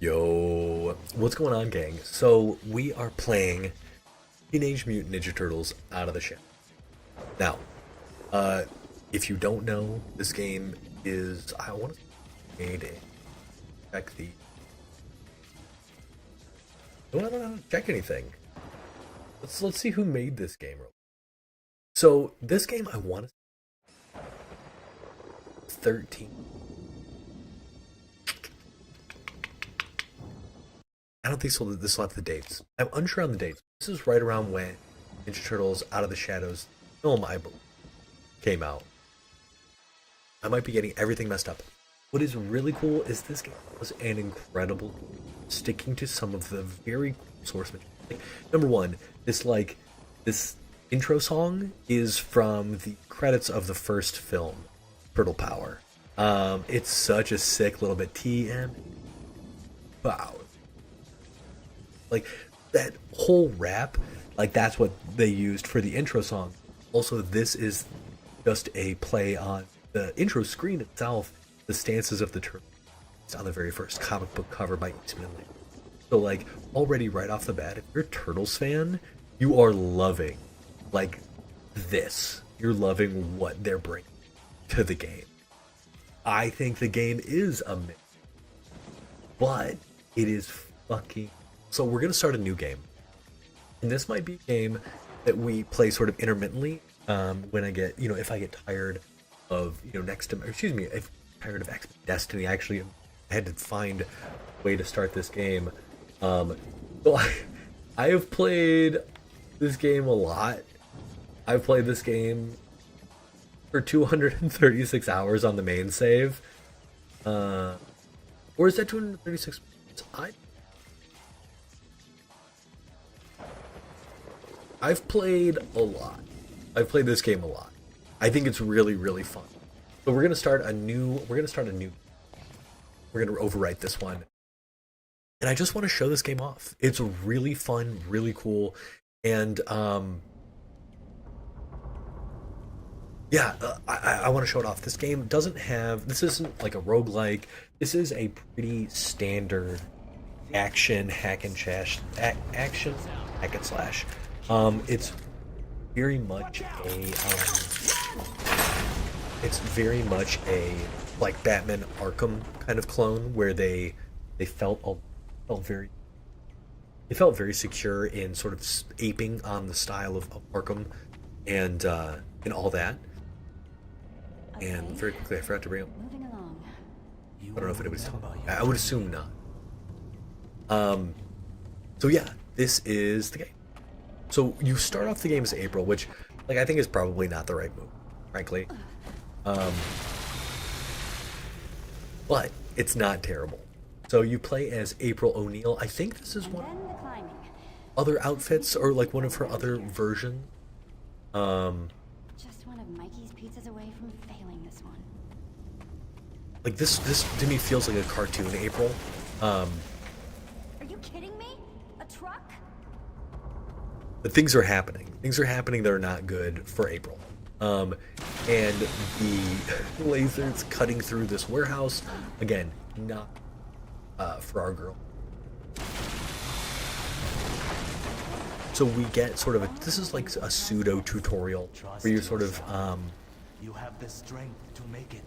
Yo, what's going on, gang? So we are playing Teenage Mutant Ninja Turtles Out of the Shell. Now, if you don't know, this game is I want to made a check the. I don't know how to check anything. Let's see who made this game. So this game I want to 13. I don't think so. This will have the dates. I'm unsure on the dates. This is right around when Ninja Turtles Out of the Shadows film, I believe, came out. I might be getting everything messed up. What is really cool is this game was an incredible sticking to some of the very cool source material. Like, number one, this intro song is from the credits of the first film, Turtle Power. It's such a sick little bit TM. Wow. Like that whole rap, like that's what they used for the intro song. Also, this is just a play on the intro screen itself, the stances of the turtle. It's on the very first comic book cover by Eastman and Laird. So like already right off the bat, if you're a Turtles fan, you are loving like this. You're loving what they're bringing to the game. I think the game is amazing, but it is fucking. So we're gonna start a new game, and this might be a game that we play sort of intermittently. When I get, if I get tired of, if I'm tired of X Destiny. Actually, I had to find a way to start this game. So I have played this game a lot. I've played this game for 236 hours on the main save. Or is that 236? I've played a lot. I've played this game a lot. I think it's really, really fun. So we're gonna start a new. We're gonna overwrite this one, and I just want to show this game off. It's really fun, really cool, and I want to show it off. This game doesn't have. This isn't like a roguelike. This is a pretty standard action hack and slash. Action hack and slash. It's very much a like Batman Arkham kind of clone where they felt very secure in sort of aping on the style of Arkham and all that. And very quickly I forgot to bring up. I don't know if anybody's talking about. I would assume not. So yeah, this is the game. So you start off the game as April, which, like, I think is probably not the right move, frankly. But it's not terrible. So you play as April O'Neil. I think this is one other outfits or like one of her other versions. Just one of Mikey's pizzas away from failing this one. Like this to me feels like a cartoon April. Are you kidding me? A truck? But things are happening. Things are happening that are not good for April. And the lasers cutting through this warehouse, again, not for our girl. So we get sort of this is like a pseudo tutorial where you're sort of you have the strength to make it.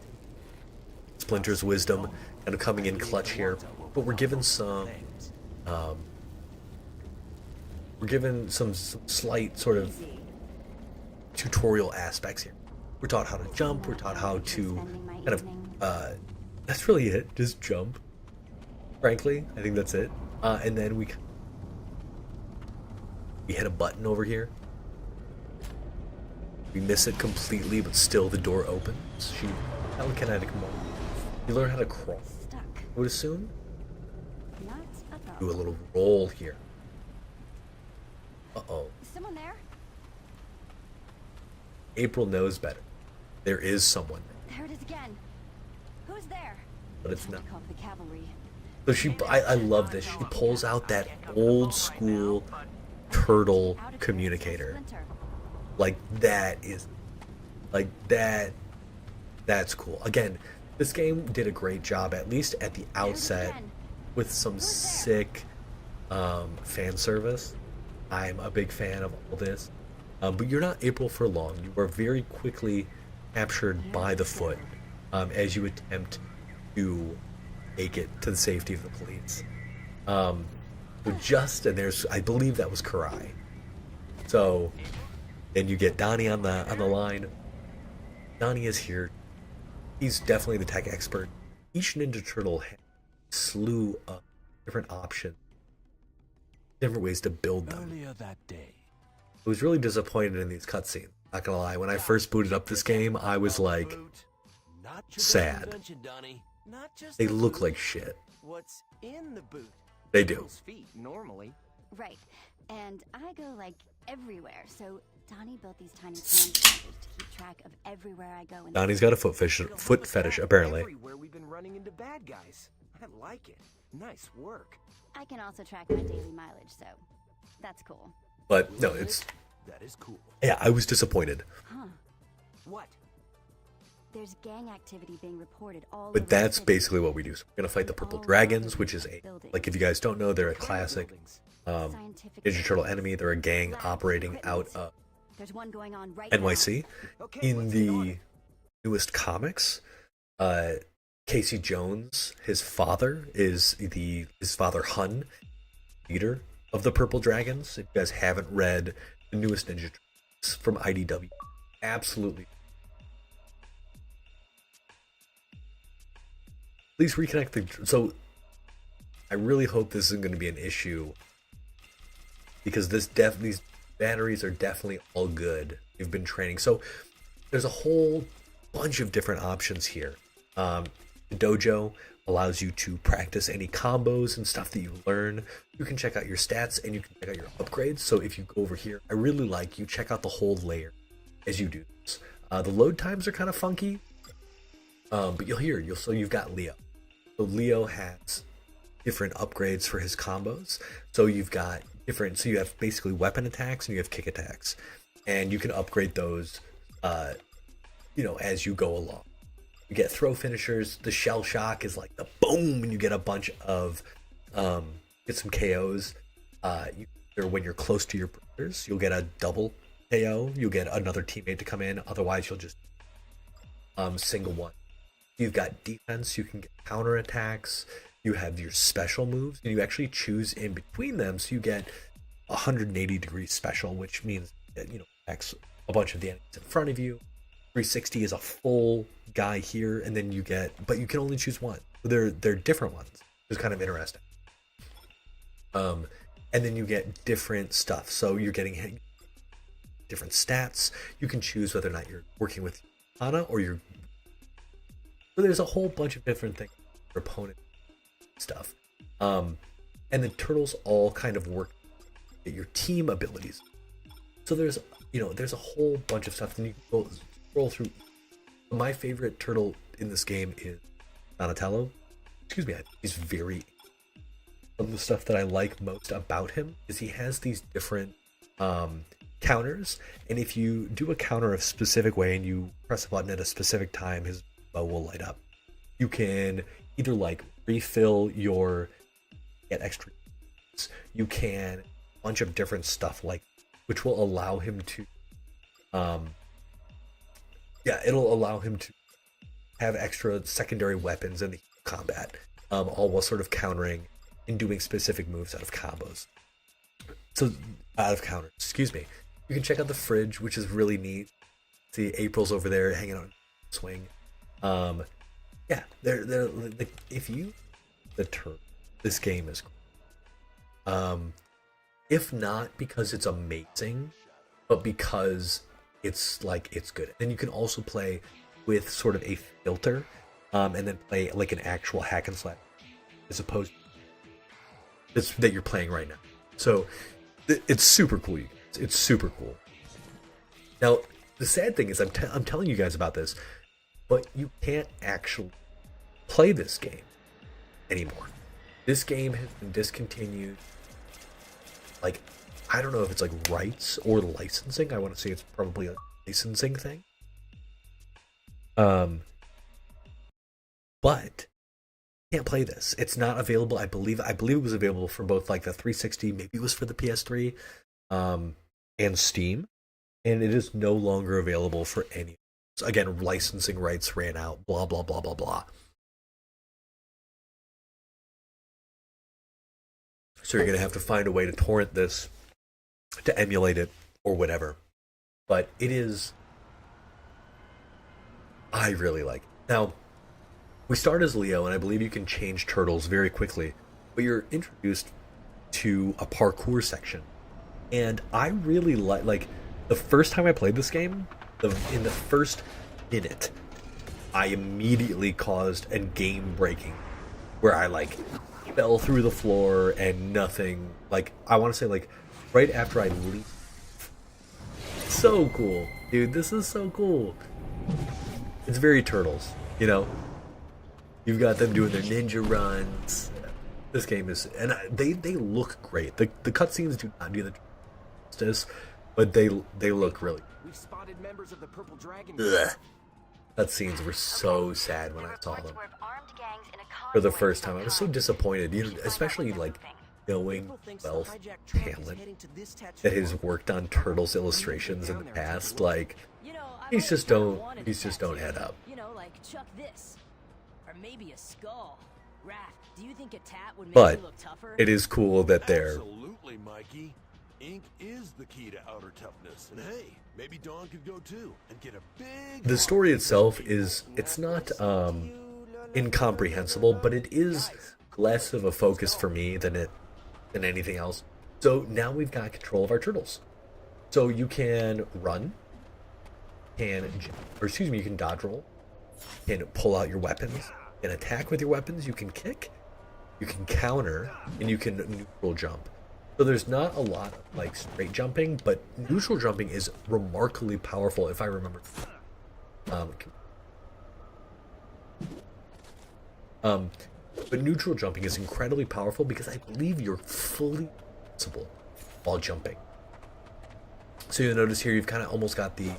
Splinter's wisdom kind of coming in clutch here, but we're given some slight sort of tutorial aspects here. We're taught how to jump. We're taught how to kind of that's really it. Just jump. Frankly, I think that's it. And then we hit a button over here. We miss it completely, but still the door opens. She telekinetic mode. You learn how to crawl. Stuck. I would assume. Not a problem. Do a little roll here. Uh-oh. Is someone there? April knows better. There is someone there, There it is again. Who's there? but it's not. Call the cavalry. So I love this. She pulls out that old school turtle communicator. Like that is, like that. That's cool. Again, this game did a great job, at least at the outset, with some sick fan service. I'm a big fan of all this. But you're not April for long. You are very quickly captured by the Foot as you attempt to make it to the safety of the police. And there's, I believe that was Karai. So then you get Donnie on the line. Donnie is here. He's definitely the tech expert. Each Ninja Turtle has a slew of different options, different ways to build them. Earlier that day, I was really disappointed in these cutscenes. Not gonna lie, when I first booted up this game, I was like sad. They look like shit. What's in the boot? They do. People's feet normally. Right. And I go like everywhere, so Donnie built these tiny sand sensors to keep track of everywhere I go. Donnie's got a foot fetish apparently. Everywhere we've been running into bad guys. I like it. Nice work. I can also track my daily mileage, so that's cool. But no, it's that is cool. yeah. I was disappointed. Huh. What? There's gang activity being reported all over But the that's city. basically what we do. So we're gonna fight the Purple Dragons, which is a, like, if you guys don't know, they're a classic Scientific Ninja Turtle enemy. They're a gang operating out of There's one going on right NYC. Okay, In let's get on the it. newest comics, Casey Jones, his father his father Hun, leader of the Purple Dragons. If you guys haven't read the newest Ninja Turtles from IDW, absolutely. Please reconnect the. So, I really hope this isn't going to be an issue because these batteries are definitely all good. You've been training, so there's a whole bunch of different options here. The dojo allows you to practice any combos and stuff that you learn. You can check out your stats and you can check out your upgrades. So if you go over here, I really like you check out the whole layer as you do this. The load times are kind of funky, but you've got Leo. So Leo has different upgrades for his combos. So you have basically weapon attacks and you have kick attacks, and you can upgrade those, as you go along. You get throw finishers. The shell shock is like the boom, and you get a bunch of get some KOs. When you're close to your brothers, you'll get a double KO. You'll get another teammate to come in. Otherwise, you'll just single one. You've got defense. You can get counter attacks. You have your special moves, and you actually choose in between them. So you get 180-degree special, which means that attacks a bunch of the enemies in front of you. 360 is a full guy here, and then but you can only choose one. They're different ones. It's kind of interesting. And then you get different stuff. So you're getting different stats. You can choose whether or not you're working with Ana or you're. So there's a whole bunch of different things for opponent stuff. And the turtles all kind of work at your team abilities. So there's a whole bunch of stuff, and you can go scroll through. My favorite turtle in this game is Donatello. Excuse me, he's very. Some of the stuff that I like most about him is he has these different counters, and if you do a counter a specific way and you press a button at a specific time, his bow will light up. You can either refill get extra. You can a bunch of different stuff which will allow him to it'll allow him to have extra secondary weapons in the combat, all while sort of countering and doing specific moves out of combos. So out of counters, excuse me. You can check out the fridge, which is really neat. See April's over there hanging out on the swing. They're this game is cool. If not because it's amazing, but because it's good. Then you can also play with sort of a filter, and then play like an actual hack and slash, as opposed to that you're playing right now. So it's super cool. It's super cool. Now the sad thing is I'm telling you guys about this, but you can't actually play this game anymore. This game has been discontinued. I don't know if it's rights or licensing. I want to say it's probably a licensing thing. But can't play this. It's not available. I believe it was available for both like the 360, maybe it was for the PS3, and Steam, and it is no longer available for any. Again, licensing rights ran out. Blah blah blah blah blah. So you're gonna have to find a way to torrent this, to emulate it or whatever. But it is. I really like it. Now, we start as Leo, and I believe you can change turtles very quickly, but you're introduced to a parkour section. And I really like the first time I played this game, in the first minute, I immediately caused a game breaking where I like fell through the floor and nothing, like I want to say like right after I leaped. So cool, dude, this is so cool. It's very Turtles, you know? You've got them doing their ninja runs. This game is, and they look great. The cutscenes do not do the justice, but they look really. We've spotted members of the Purple Dragon. Cutscenes were so sad when I saw them for the first time. I was so disappointed, especially like knowing talent that has worked on Turtles illustrations in the past. Like these just don't add up. You know, like chuck this. Or maybe a skull. Raph, do you think a tat would make But you look tougher? it is cool that they're. Absolutely, Mikey. Ink is the key to outer toughness. And hey, maybe Dawn could go too and get a big. The story itself it's not incomprehensible, but it is less of a focus for me than anything else. So now we've got control of our turtles. So you can run, you can dodge roll, you can pull out your weapons, you can attack with your weapons, you can kick, you can counter, and you can neutral jump. So there's not a lot of like straight jumping, but neutral jumping is remarkably powerful if I remember. But neutral jumping is incredibly powerful because I believe you're fully invincible while jumping. So you'll notice here you've kind of almost got the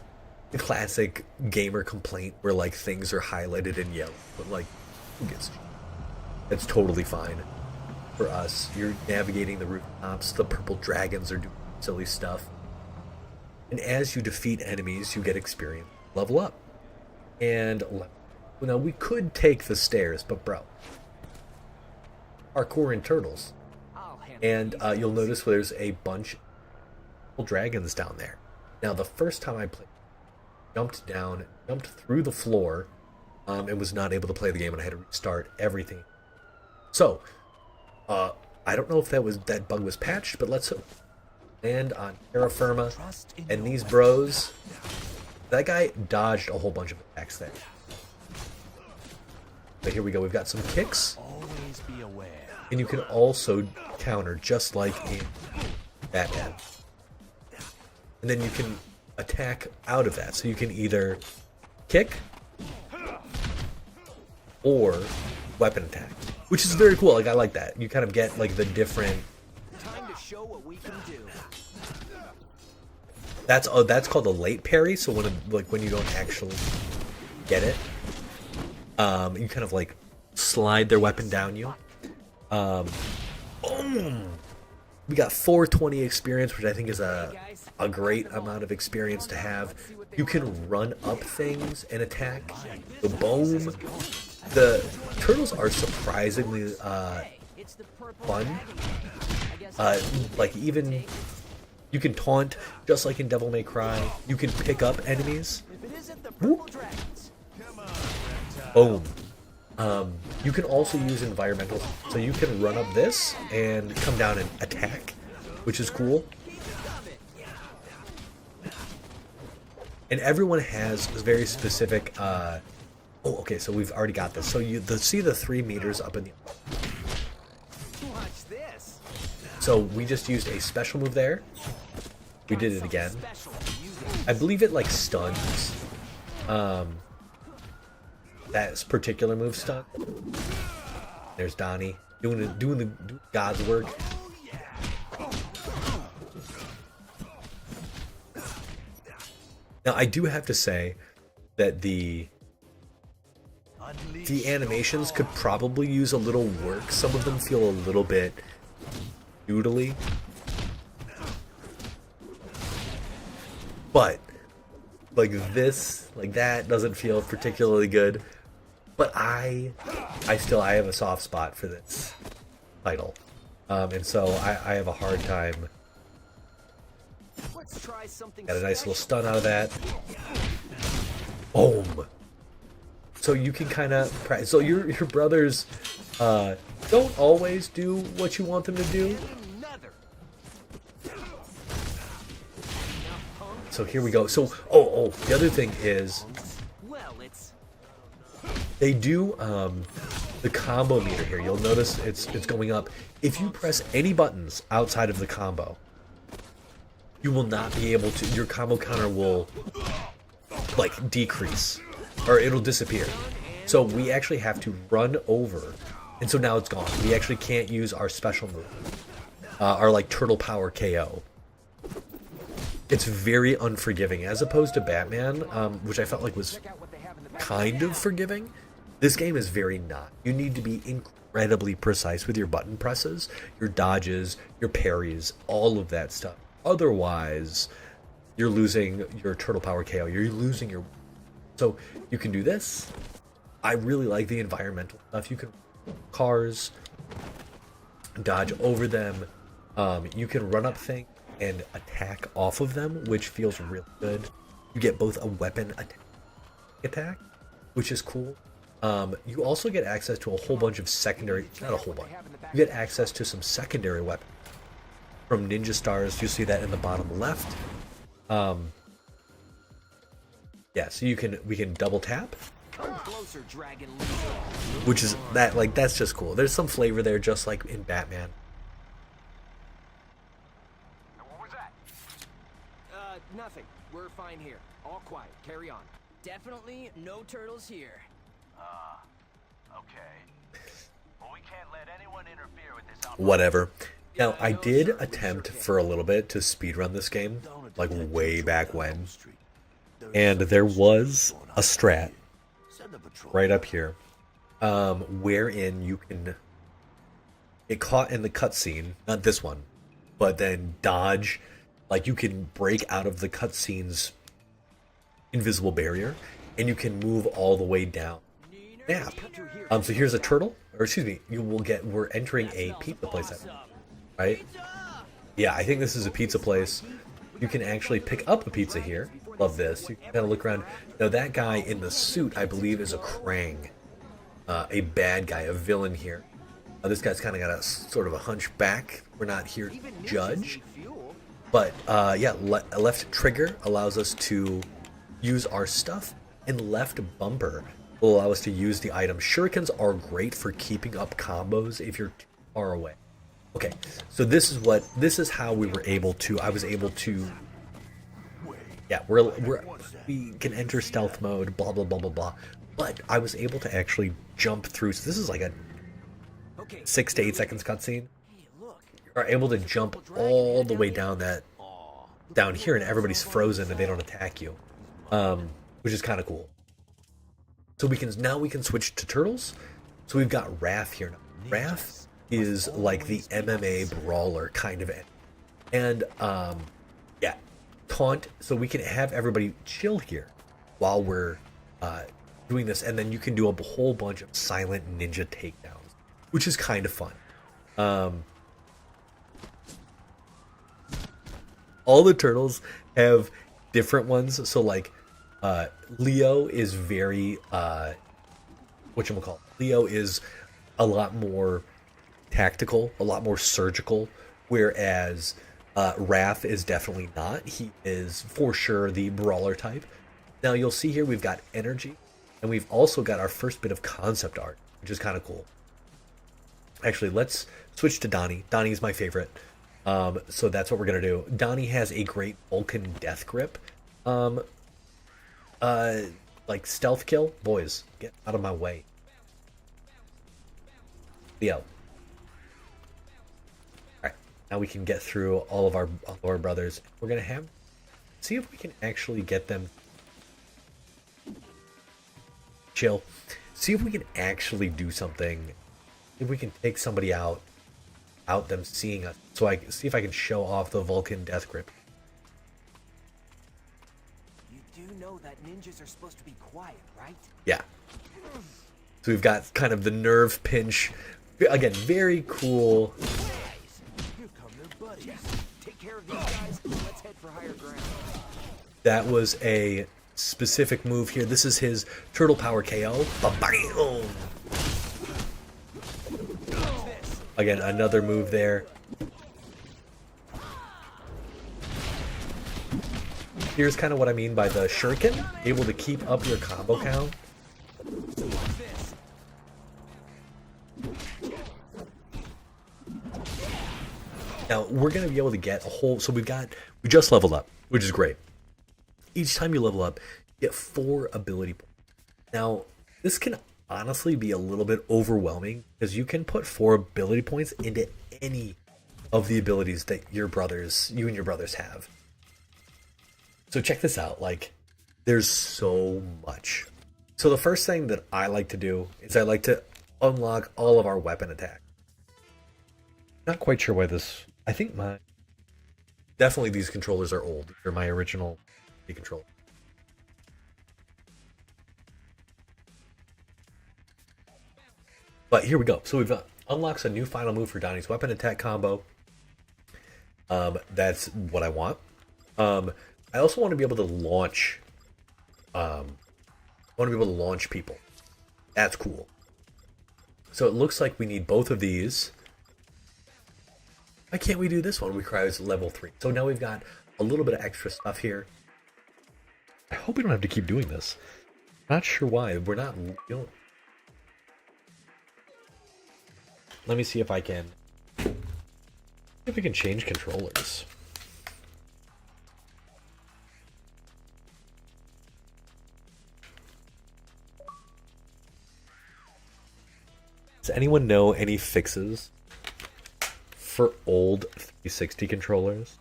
classic gamer complaint where like things are highlighted in yellow, but like who gives a shit? That's totally fine. For us, you're navigating the rooftops, the purple dragons are doing silly stuff. And as you defeat enemies, you get experience, level up. And now we could take the stairs, but bro, parkour in Turtles. And you'll notice there's a bunch of dragons down there. Now the first time I played, jumped through the floor, and was not able to play the game, and I had to restart everything. So, I don't know if that bug was patched, but let's land on terra firma, and these bros, that guy dodged a whole bunch of attacks there. But here we go, we've got some kicks, Always be aware. and you can also counter just like in Batman. And then you can attack out of that, so you can either kick or weapon attack, which is very cool. Like I like that. You kind of get like the different. Time to show what we can do. That's called a late parry. So when you don't actually get it, you kind of like slide their weapon down you. Boom. We got 420 experience, which I think is a great amount of experience to have. You can run up things and attack. The boom. The turtles are surprisingly fun. Like even you can taunt, just like in Devil May Cry. You can pick up enemies. Whoop. Boom. You can also use environmental, so you can run up this and come down and attack, which is cool. And everyone has very specific. Okay, so we've already got this. So you see the 3 meters up in the. Watch this. So we just used a special move there. We did it again. I believe it like stuns. That particular move stun. There's Donnie doing God's work. Now I do have to say that the the animations could probably use a little work. Some of them feel a little bit noodly. But like this, like that doesn't feel particularly good. But I have a soft spot for this title. And so I have a hard time. Let's try something Got a nice little special. stun out of that. Boom. So you can kind of practice. So your brothers don't always do what you want them to do. Another. So here we go. So the other thing is Well, it's they do the combo meter here. You'll notice it's going up. If you press any buttons outside of the combo, you will not be able to. Your combo counter will like decrease, or it'll disappear. So we actually have to run over, and so now it's gone. We actually can't use our special move, our like turtle power KO. It's very unforgiving, as opposed to Batman, which I felt like was kind of forgiving. This game is very not. You need to be incredibly precise with your button presses, your dodges, your parries, all of that stuff. Otherwise, you're losing your turtle power KO. You're losing your... So you can do this. I really like the environmental stuff. You can cars, dodge over them. You can run up things and attack off of them, which feels really good. You get both a weapon attack, which is cool. You also get access to a whole bunch of secondary, not a whole bunch, you get access to some secondary weapons from ninja stars. You see that in the bottom left. Yeah, so we can double tap, come closer, Dragon. which is that, like, that's just cool. There's some flavor there, just like in Batman. What was that? Nothing. We're fine here. All quiet. Carry on. Definitely no turtles here. Okay. Well, we can't let anyone interfere with this Whatever. Now, I did attempt for a little bit to speedrun this game, like way back when, and there was a strat right up here, wherein you can get caught in the cutscene, not this one, but then dodge, like you can break out of the cutscene's invisible barrier, and you can move all the way down the map. So here's a turtle, or excuse me, we're entering a pizza place, right? Yeah, I think this is a pizza place. You can actually pick up a pizza here. Love this. You can kind of look around. Now that guy in the suit, I believe, is a Krang, a bad guy, a villain here. This guy's kind of got a sort of a hunchback. We're not here to judge, but yeah, left trigger allows us to use our stuff, and left bumper will allow us to use the item. Shurikens are great for keeping up combos if you're too far away. Okay, so this is how we were able to. I was able to. Yeah, we can enter stealth mode. Blah blah blah blah blah. But I was able to actually jump through. So this is like a 6 to 8 seconds cutscene. You are able to jump all the way down here, and everybody's frozen and they don't attack you, which is kind of cool. So we can switch to turtles. So we've got Raph here now. Raph is like the MMA brawler kind of it, and yeah, taunt. So we can have everybody chill here while we're doing this, and then you can do a whole bunch of silent ninja takedowns, which is kind of fun. All the turtles have different ones. So like Leo is very whatchamacallit. Leo is a lot more tactical, a lot more surgical, whereas Raph is definitely not. He is for sure the brawler type. Now you'll see here we've got energy, and we've also got our first bit of concept art, which is kind of cool. Actually, let's switch to Donnie. Donnie's my favorite. So that's what we're gonna do. Donnie has a great Vulcan death grip. Like stealth kill. Boys, get out of my way. Leo. Alright, now we can get through all of our brothers. We're gonna see if we can actually get them chill. see if we can actually do something. If we can take somebody out without them seeing us. So I can see if I can show off the Vulcan Death Grip. You do know that ninjas are supposed to be quiet, right? Yeah. So we've got kind of the nerve pinch. Again, very cool. Here come their buddies. Take care of these guys. Let's head for higher ground. That was a specific move here. This is his Turtle Power KO. Ba-bam! Again, another move there. Here's kind of what I mean by the shuriken. Able to keep up your combo count. Now, we're going to be able to get a whole... So we just leveled up, which is great. Each time you level up, you get 4 ability points. Now, this can honestly be a little bit overwhelming because you can put 4 ability points into any of the abilities that you and your brothers have. So check this out. Like, there's so much. So the first thing that I like to do is I like to unlock all of our weapon attack. Not quite sure why this... I think definitely these controllers are old. They're my original controller. But here we go. So we've unlocks a new final move for Donnie's weapon attack combo. That's what I want. I also want to be able to launch. I want to be able to launch people. That's cool. So it looks like we need both of these. Why can't we do this one? We requires level 3. So now we've got a little bit of extra stuff here. I hope we don't have to keep doing this. Not sure why. We're not... Let me see if I can... If we can change controllers. Does anyone know any fixes for old 360 controllers?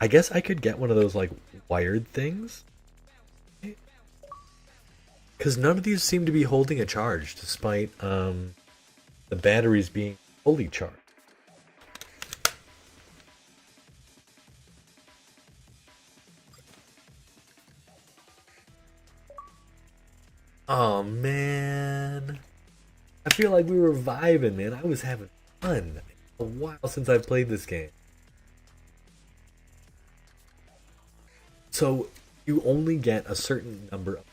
I guess I could get one of those like wired things. Because none of these seem to be holding a charge despite the batteries being fully charged. Oh man. I feel like we were vibing, man. I was having fun. A while since I've played this game. So you only get a certain number of,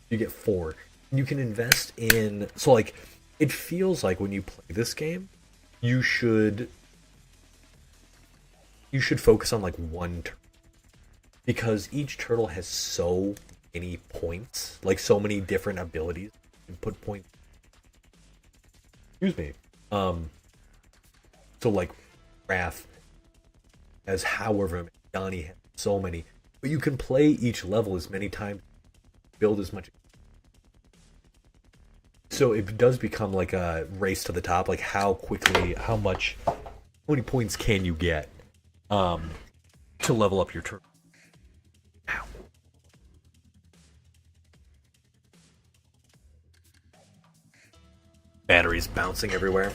you get 4. You can invest in, so like it feels like when you play this game, you should focus on like one turtle. Because each turtle has so many points, like so many different abilities. You can put points. Excuse me. So like Raph has however many, Donnie has so many. But you can play each level as many times, build as much. So it does become like a race to the top, like how many points can you get to level up your turn. Ow. Batteries bouncing everywhere.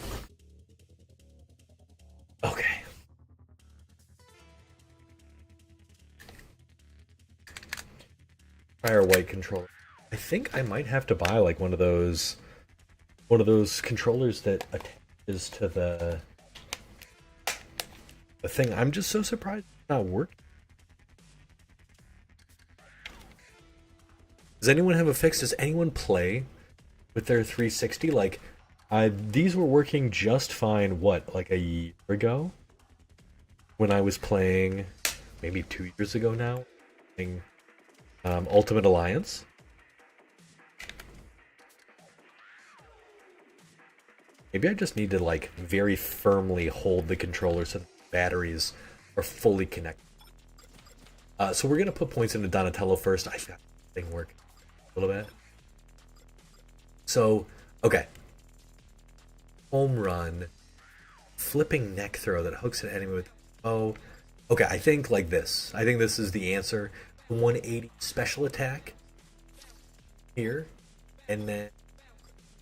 Okay. Fire white controller. I think I might have to buy like one of those controllers that attaches to the thing. I'm just so surprised it's not working. Does anyone have a fix? Does anyone play with their 360? Like, these were working just fine, what, like a year ago? When I was playing, maybe 2 years ago now, playing Ultimate Alliance. Maybe I just need to like very firmly hold the controller so the batteries are fully connected. So we're gonna put points into Donatello first. I got this thing work a little bit. So, okay. Home run. Flipping neck throw that hooks an enemy with... Oh, okay, I think like this. I think this is the answer. 180 special attack. Here. And then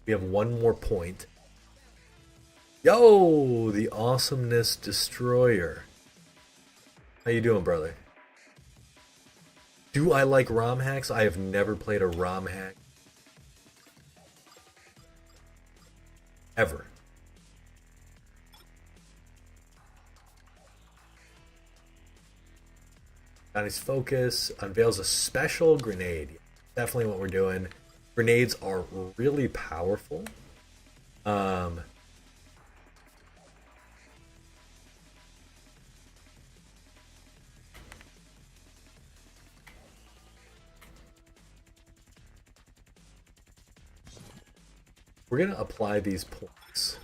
We have one more point. Yo, the Awesomeness Destroyer. How you doing, brother? Do I like ROM hacks? I have never played a ROM hack. Ever. Johnny's focus unveils a special grenade. Definitely what we're doing. Grenades are really powerful. We're going to apply these points.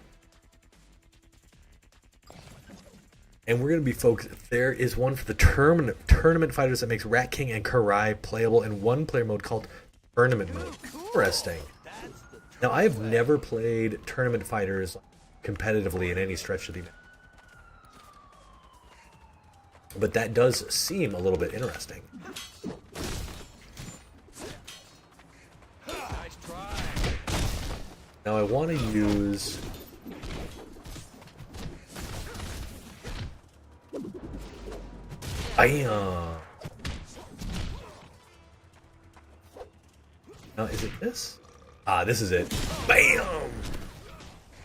And we're going to be focused. There is one for the tournament fighters that makes Rat King and Karai playable in one player mode called Tournament Mode. Interesting. Now, I have never played tournament fighters competitively in any stretch of the map. But that does seem a little bit interesting. Now, I want to use... Bam! Now, is it this? Ah, this is it. Bam!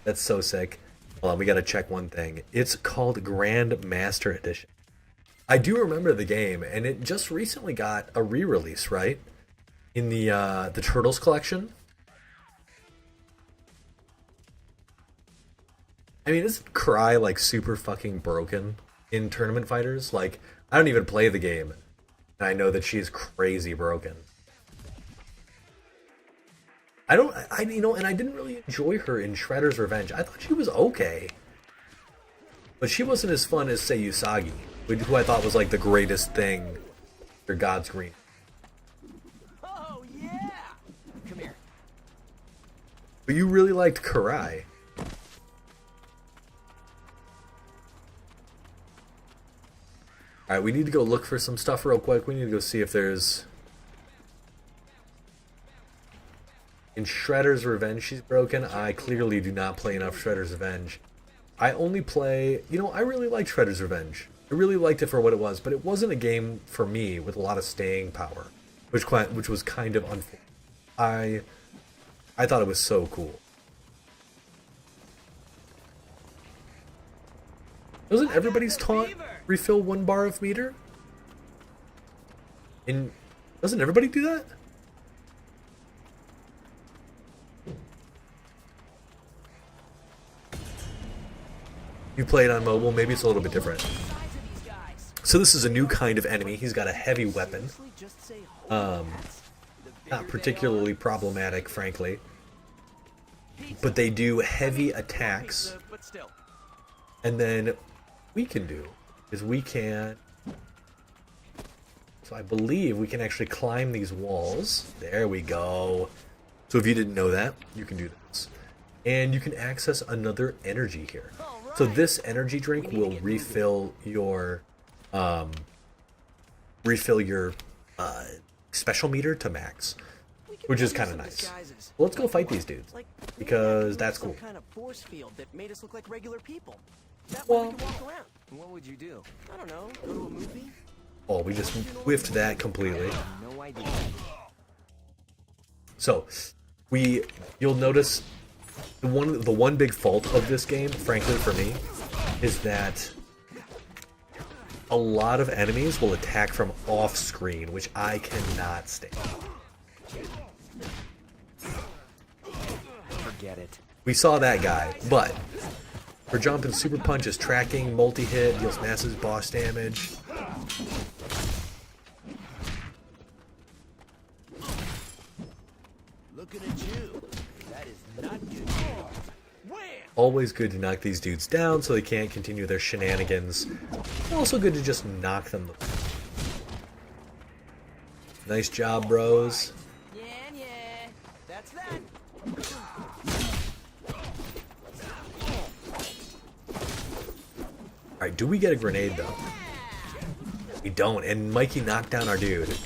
That's so sick. Hold on, we gotta check one thing. It's called Grand Master Edition. I do remember the game, and it just recently got a re-release, right? In the Turtles collection. I mean, isn't Cry like super fucking broken in Tournament Fighters? Like, I don't even play the game, and I know that she's crazy broken. You know, and I didn't really enjoy her in Shredder's Revenge. I thought she was okay, but she wasn't as fun as, say, Usagi, who I thought was like the greatest thing for God's Green. Oh yeah! Come here. But you really liked Karai. Alright, we need to go look for some stuff real quick. We need to go see if there's... In Shredder's Revenge, she's broken. I clearly do not play enough Shredder's Revenge. I only play... You know, I really liked Shredder's Revenge. I really liked it for what it was, but it wasn't a game for me with a lot of staying power, which was kind of unfair. I thought it was so cool. Doesn't everybody's taunt refill 1 bar of meter? Doesn't everybody do that? You play it on mobile, maybe it's a little bit different. So this is a new kind of enemy. He's got a heavy weapon. Not particularly problematic, frankly. But they do heavy attacks. And then we can do is we can... So I believe we can actually climb these walls. There we go. So if you didn't know that, you can do this. And you can access another energy here. So this energy drink will refill your special meter to max, which is kind of nice. Well, let's go fight these dudes because that's cool. Kind of force field that made us look like regular people. That Well, way we could walk around. What would you do? I don't know. Go to a movie? Oh, we just whiffed that completely. No idea. So, you'll notice the one big fault of this game, frankly for me, is that a lot of enemies will attack from off screen, which I cannot stand. Forget it. We saw that guy, but for jumping super punches, tracking, multi-hit, deals massive boss damage. Looking at you. That is not good. Wham! Always good to knock these dudes down so they can't continue their shenanigans. Also good to just knock them. Nice job, bros. Yeah, yeah. That's that. Alright, do we get a grenade though? We don't, and Mikey knocked down our dude.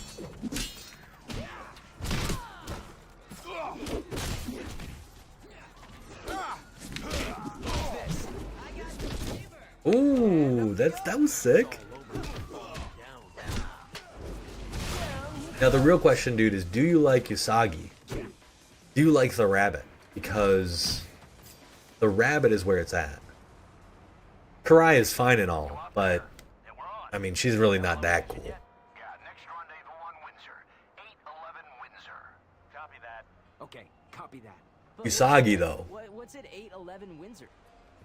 Ooh, that was sick. Now the real question, dude, is do you like Usagi? Do you like the rabbit? Because the rabbit is where it's at. Karai is fine and all, but I mean, she's really not that cool. Yeah, next rendezvous on Windsor. 811 Windsor. Copy that. Okay, copy that. But Usagi, though. What's at 811 Windsor?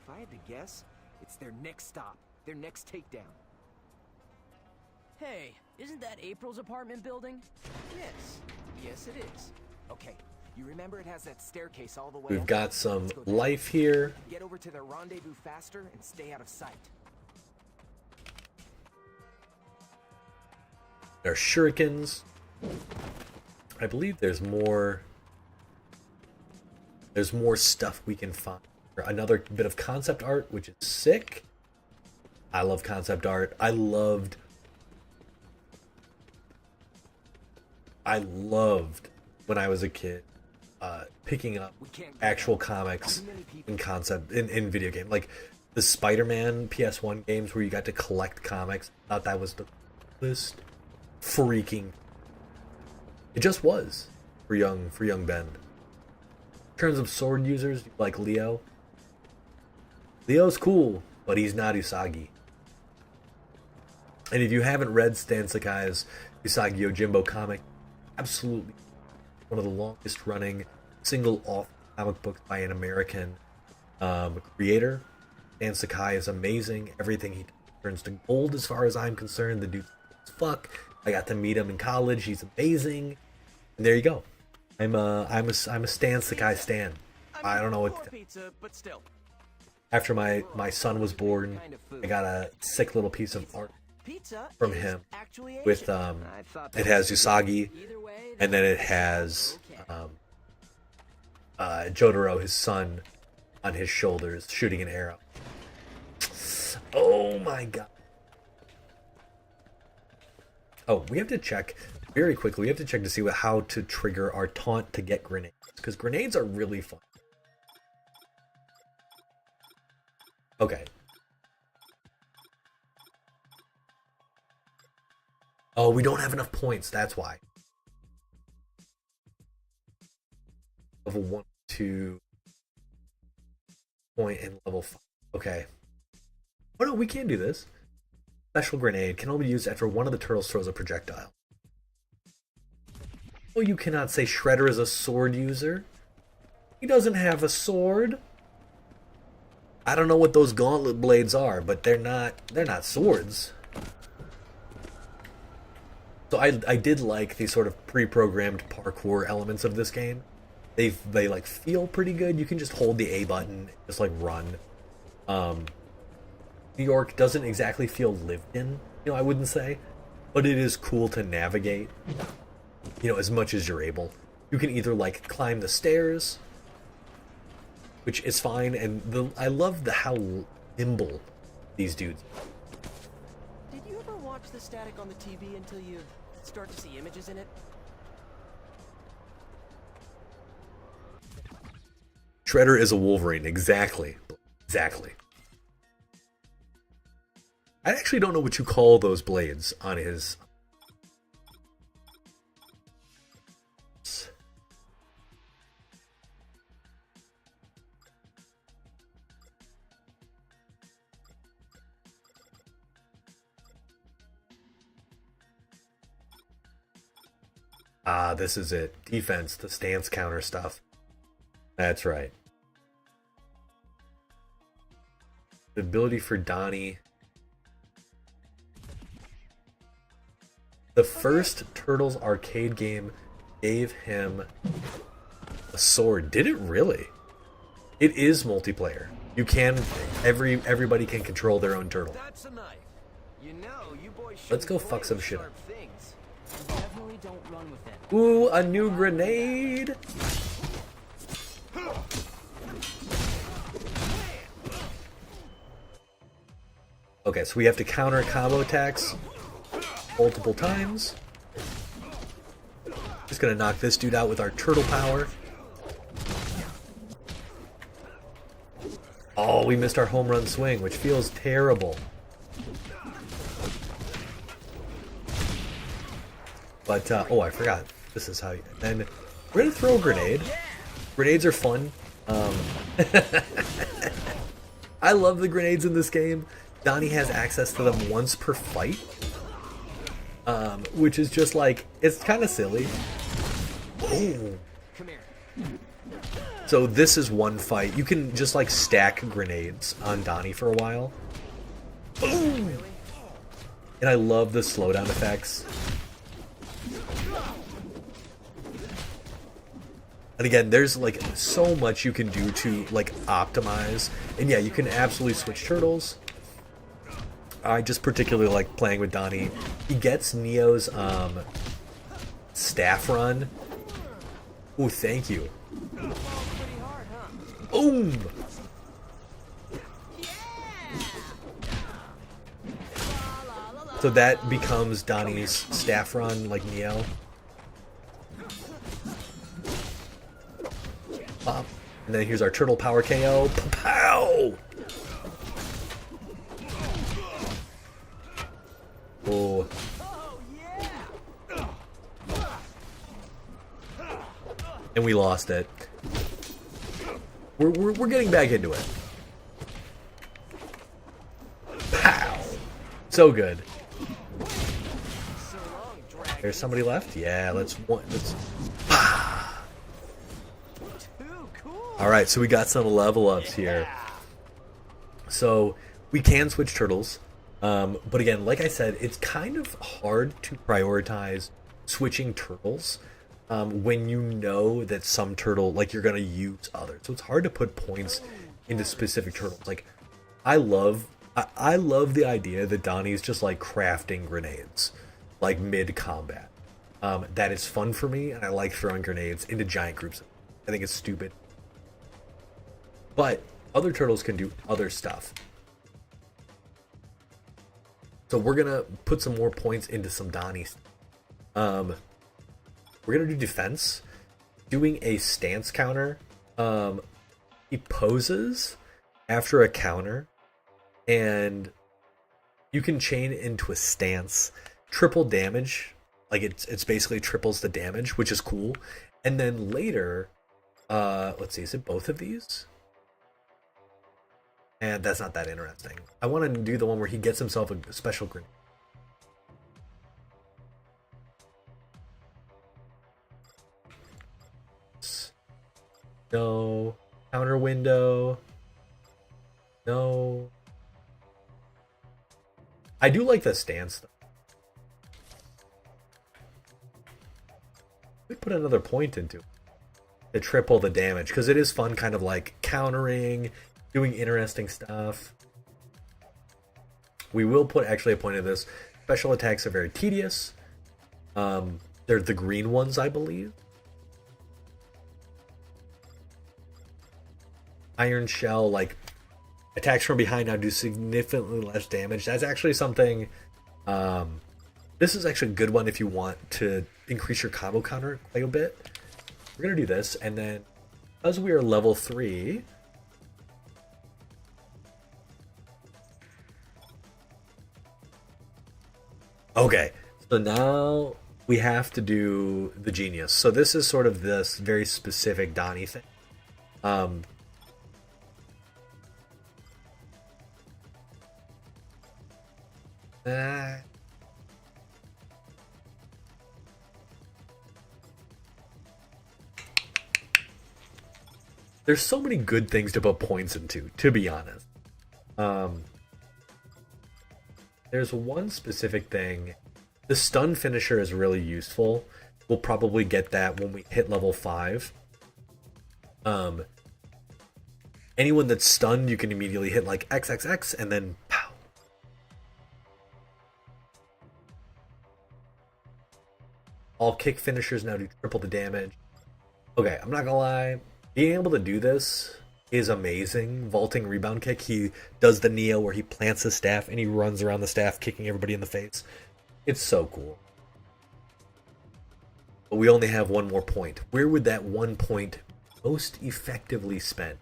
If I had to guess, it's their next stop, their next takedown. Hey, isn't that April's apartment building? Yes. Yes, it is. Okay, you remember it has that staircase all the way We've up? got some Let's go down. life here. Get over to their rendezvous faster and stay out of sight. There are shurikens. I believe there's more. There's more stuff we can find. Another bit of concept art, which is sick. I love concept art. I loved when I was a kid picking up actual comics in concept in video game, like the Spider-Man PS1 games where you got to collect comics. I thought that was the coolest freaking. It just was for young Ben. In terms of sword users, like Leo. Leo's cool, but he's not Usagi. And if you haven't read Stan Sakai's Usagi Yojimbo comic, absolutely one of the longest running single off comic books by an American creator. Stan Sakai is amazing. Everything he turns to gold as far as I'm concerned. The dude's fuck. I got to meet him in college. He's amazing. And there you go. I'm a Stan Sakai stan. I don't know what. Pizza, but still. After my son was born, I got a sick little piece of art from him with it has Usagi, and then it has Jotaro, his son, on his shoulders shooting an arrow. Oh my god. Oh, we have to check very quickly. We have to check to see how to trigger our taunt to get grenades, because grenades are really fun. Okay. Oh, we don't have enough points. That's why. Level 1, 2 point and level 5. Okay. Oh no, we can do this. Special grenade can only be used after one of the turtles throws a projectile. Oh, you cannot say Shredder is a sword user. He doesn't have a sword. I don't know what those gauntlet blades are, but they're not swords. So I did like the sort of pre-programmed parkour elements of this game. They like feel pretty good. You can just hold the A button and just like run. New York doesn't exactly feel lived in, I wouldn't say, but it is cool to navigate, as much as you're able. You can either like climb the stairs, which is fine, and I love how nimble these dudes are. Did you ever watch the static on the TV until you start to see images in it? Shredder is a Wolverine, exactly. I actually don't know what you call those blades on his. Ah, this is it. Defense, the stance counter stuff. That's right. The ability for Donnie. The first Turtles arcade game gave him a sword. Did it really? It is multiplayer. You can everybody can control their own turtle. That's a knife. You boys Let's go fuck some shit up. things. Definitely don't run with it. Ooh, a new grenade. Okay, so we have to counter combo attacks multiple times. Just gonna knock this dude out with our turtle power. Oh, we missed our home run swing, which feels terrible. But, oh, I forgot. This is how you... And we're going to throw a grenade. Grenades are fun. I love the grenades in this game. Donnie has access to them once per fight. Which is just like... It's kind of silly. Oh. Come here. So this is one fight. You can just like stack grenades on Donnie for a while. Boom! And I love the slowdown effects. And again, there's like so much you can do to like optimize. And yeah, you can absolutely switch turtles. I just particularly like playing with Donnie. He gets Neo's staff run. Oh, thank you. Boom! So that becomes Donnie's staff run, like Neo. Pop. And then here's our turtle power KO. Pow! Oh. And we lost it. We're getting back into it. Pow! So good. There's somebody left? Yeah, let's. Alright, so we got some level ups here. So we can switch turtles. But again, like I said, it's kind of hard to prioritize switching turtles when you know that some turtle, like, you're gonna use others. So it's hard to put points into specific turtles. Like, I love the idea that Donnie's just like crafting grenades, like mid-combat. That is fun for me, and I like throwing grenades into giant groups. I think it's stupid. But other turtles can do other stuff. So we're gonna put some more points into some Donnie. We're gonna do defense. Doing a stance counter. He poses after a counter, and you can chain into a stance. Triple damage, like it's basically triples the damage, which is cool. And then later, let's see, is it both of these? And that's not that interesting. I want to do the one where he gets himself a special grenade. No. Counter window. No. I do like the stance though. We put another point into it to triple the damage, because it is fun kind of like countering, doing interesting stuff. We will put actually a point of this. Special attacks are very tedious. They're the green ones, I believe. Iron Shell, like, attacks from behind now do significantly less damage. That's actually something... this is actually a good one if you want to increase your combo counter quite a bit. We're going to do this, and then, because we are level 3... Okay, so now we have to do the genius. So this is sort of this very specific Donnie thing. There's so many good things to put points into, to be honest. There's one specific thing. The stun finisher is really useful. We'll probably get that when we hit level 5. Anyone that's stunned, you can immediately hit like XXX and then pow. All kick finishers now do triple the damage. Okay, I'm not gonna lie. Being able to do this is amazing. Vaulting rebound kick. He does the Neo where he plants his staff and he runs around the staff kicking everybody in the face. It's so cool. But we only have one more point. Where would that 1 point most effectively spent?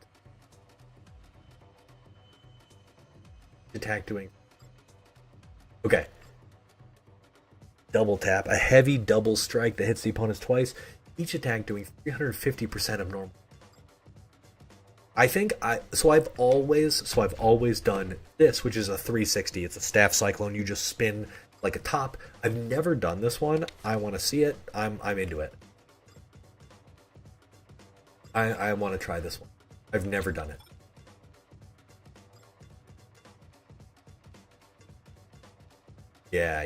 attack doing. Okay. Double tap, a heavy double strike that hits the opponents twice. Each attack doing 350% of normal. I've always done this, which is a 360. It's a staff cyclone. You just spin like a top. I've never done this one. I want to see it. I'm into it. I want to try this one. I've never done it. Yeah.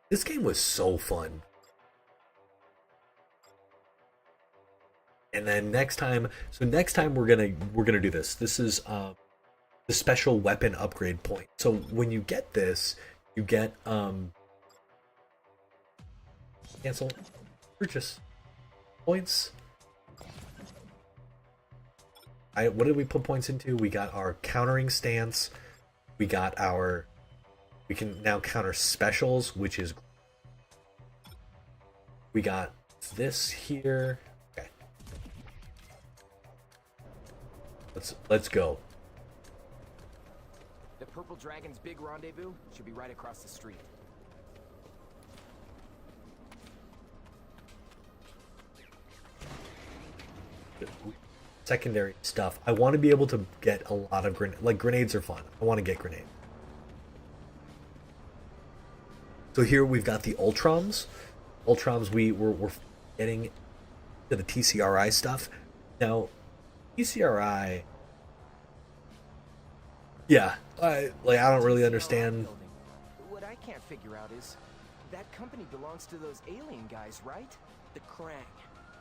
This game was so fun. And then next time we're gonna do this. This is the special weapon upgrade point. So when you get this, you get cancel purchase points. What did we put points into? We got our countering stance. We can now counter specials, which is. We got this here. Okay. Let's go. The Purple Dragon's big rendezvous should be right across the street. Secondary stuff. I want to be able to get a lot of grenades are fun. I want to get grenades. So here we've got the Ultrams. Ultrams, we're getting to the TCRI stuff. Now, TCRI, yeah, I don't really understand. What I can't figure out is that company belongs to those alien guys, right? The Krang.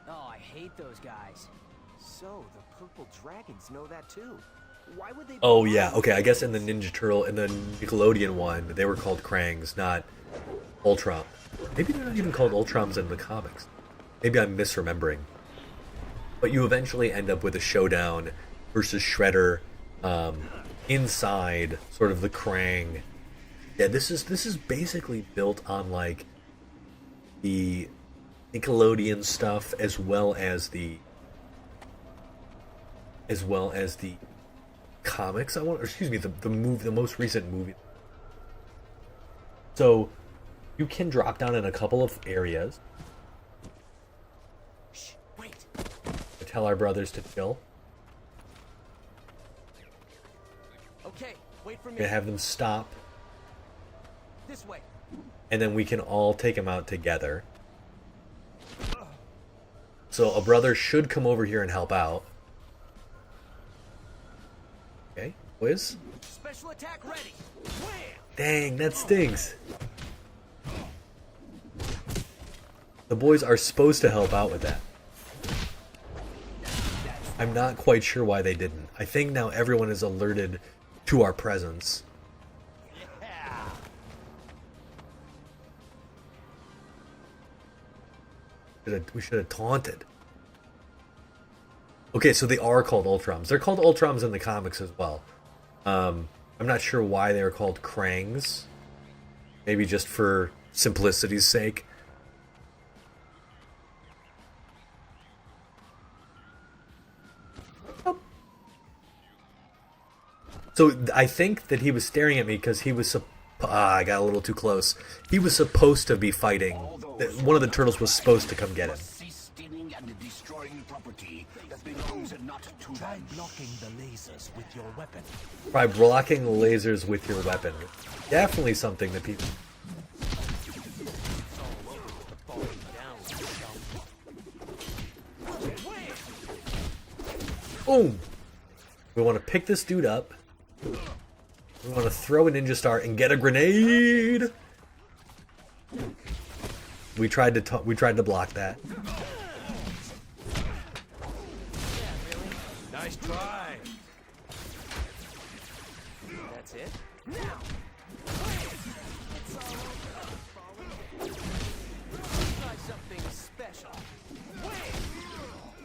Oh, I hate those guys. So the Purple Dragons know that too. Why would they? Oh yeah, okay. I guess in the Nickelodeon one, they were called Krangs, not Ultram. Maybe they're not even called Ultrams in the comics. Maybe I'm misremembering. But you eventually end up with a showdown versus Shredder inside sort of the Krang. Yeah, this is basically built on like the Nickelodeon stuff as well as the comics. The most recent movie. So you can drop down in a couple of areas. Shh, wait. To tell our brothers to chill. Okay, wait for me. And have them stop. This way. And then we can all take them out together. So a brother should come over here and help out. Okay, Wiz. Special attack ready. Wham! Dang, that stings. The boys are supposed to help out with that. I'm not quite sure why they didn't. I think now everyone is alerted to our presence. We should have taunted. Okay, so they are called Ultrams. They're called Ultrams in the comics as well. I'm not sure why they are called Krangs. Maybe just for simplicity's sake. So I think that he was staring at me because he was. I got a little too close. He was supposed to be fighting. One of the turtles was supposed to come get him. Cease stealing and destroying property that belongs not to Try blocking the lasers with your weapon. By blocking the lasers with your weapon. Definitely something that people. Boom! We want to pick this dude up. We want to throw a ninja star and get a grenade. We tried to block that. Nice try. That's it. Now. Try something special.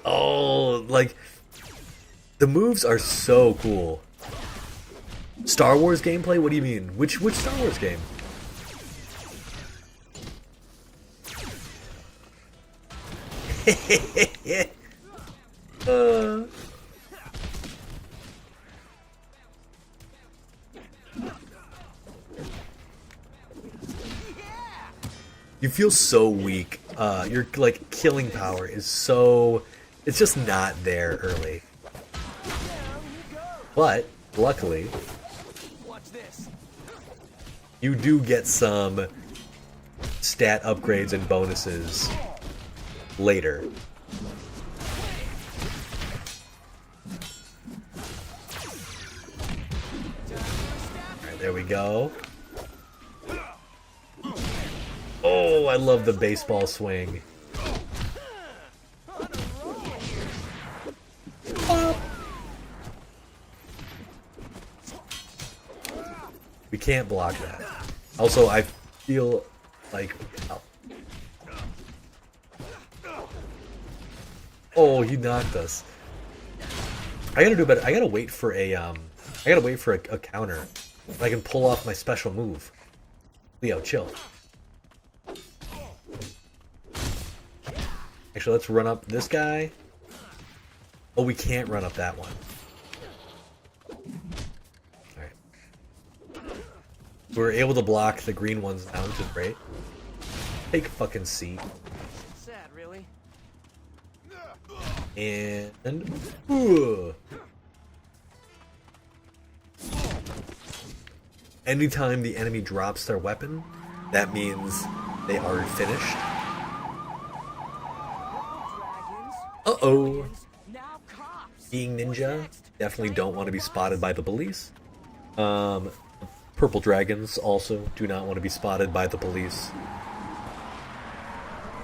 Oh, like the moves are so cool. Star Wars gameplay? What do you mean? Which Star Wars game? You feel so weak. Your like killing power is so, it's just not there early. But luckily, Watch this. you do get some stat upgrades and bonuses later. Alright, there we go. Oh, I love the baseball swing. We can't block that. Also, I feel like... Oh, he knocked us. I gotta do better. I gotta wait for a a counter. I can pull off my special move. Leo, chill. Actually, let's run up this guy. Oh, we can't run up that one. Alright. We're able to block the green ones now, which is great. Take a fucking seat. Sad, really. And... Ooh. Anytime the enemy drops their weapon, that means they are finished. Uh-oh. Being ninja, definitely don't want to be spotted by the police. Purple dragons also do not want to be spotted by the police.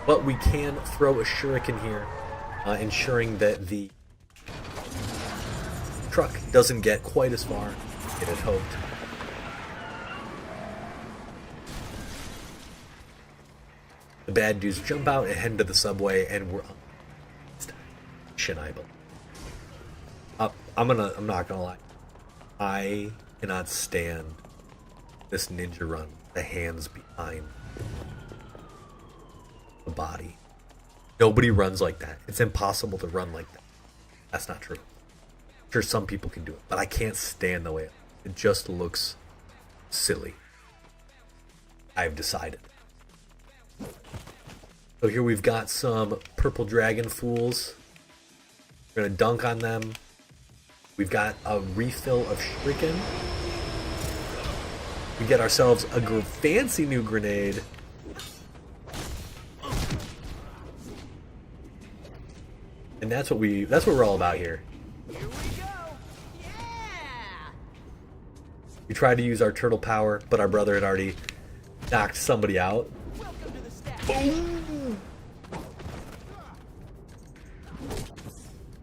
But we can throw a shuriken here, ensuring that the truck doesn't get quite as far as it had hoped. The bad dudes jump out and head into the subway, and we're on mission, I believe. I'm not gonna lie. I cannot stand this ninja run. The hands behind the body. Nobody runs like that. It's impossible to run like that. That's not true. Sure, some people can do it, but I can't stand the way it just looks silly. I've decided. So here we've got some purple dragon fools. We're gonna dunk on them. We've got a refill of shuriken. We get ourselves a fancy new grenade. And that's what we're all about here. Here we go. Yeah. We tried to use our turtle power, but our brother had already knocked somebody out. Welcome to the staff. Boom!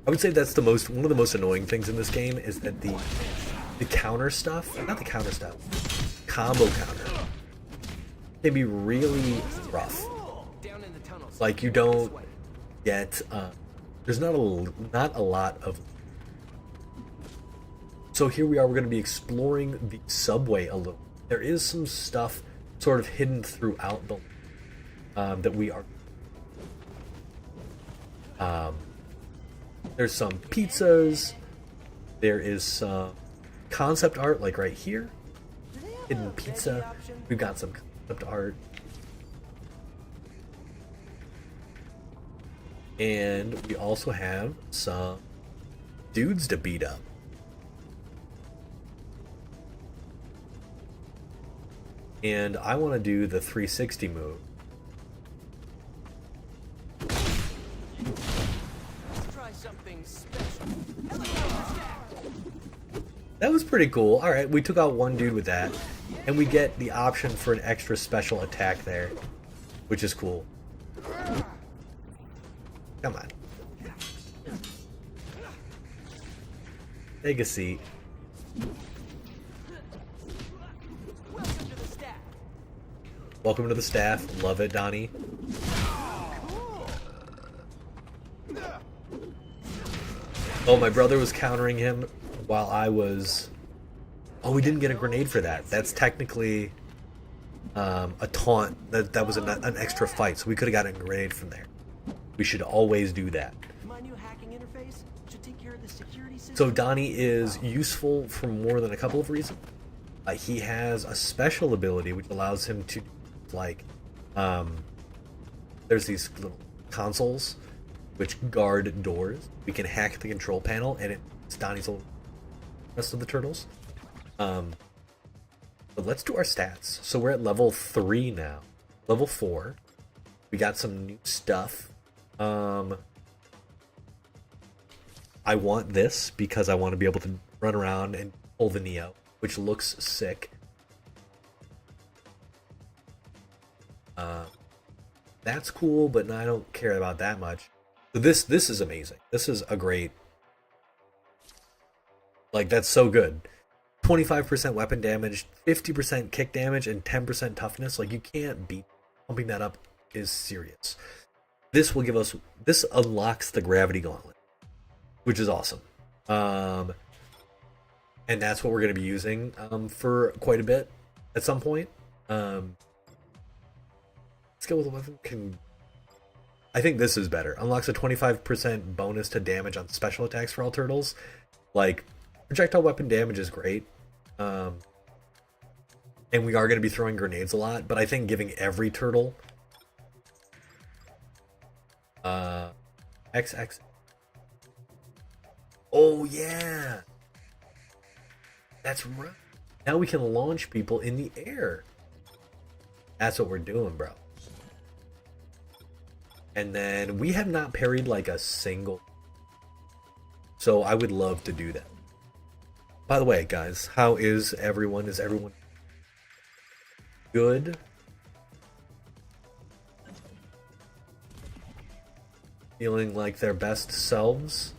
I would say that's one of the most annoying things in this game is that the counter stuff, not the counter stuff, combo counter, can be really rough. Down in the tunnels. Like you don't get, there's not a lot of. So here we are. We're going to be exploring the subway a little. There is some stuff sort of hidden throughout the that we are. There's some pizzas. There is some concept art, like right here. Hidden pizza. We've got some concept art. And we also have some dudes to beat up. And I want to do the 360 move. That was pretty cool. Alright, we took out one dude with that. And we get the option for an extra special attack there. Which is cool. Come on. Take a seat. Welcome to the staff. Love it, Donnie. Oh, my brother was countering him while I was... Oh, we didn't get a grenade for that. That's technically a taunt. That was an extra fight, so we could have gotten a grenade from there. We should always do that. My new hacking interface the security system? So Donnie is useful for more than a couple of reasons. He has a special ability which allows him to, like, there's these little consoles which guard doors. We can hack the control panel, and it's Donnie's little rest of the turtles. But let's do our stats. So we're at level 3 now. Level 4. We got some new stuff. I want this because I want to be able to run around and pull the Neo, which looks sick. That's cool, but I don't care about that much. So this is amazing. This is a great, like, that's so good. 25% weapon damage, 50% kick damage, and 10% toughness. Like, you can't beat. Pumping that up is serious. This will give us, this unlocks the gravity gauntlet, which is awesome. And that's what we're going to be using for quite a bit at some point. Skill with a weapon I think this is better. Unlocks a 25% bonus to damage on special attacks for all turtles. Like, projectile weapon damage is great. And we are going to be throwing grenades a lot, but I think giving every turtle XX. Oh yeah, that's right. Now we can launch people in the air. That's what we're doing, bro. And then we have not parried like a single. So I would love to do that. By the way, guys, how is everyone? Is everyone good? Feeling like their best selves?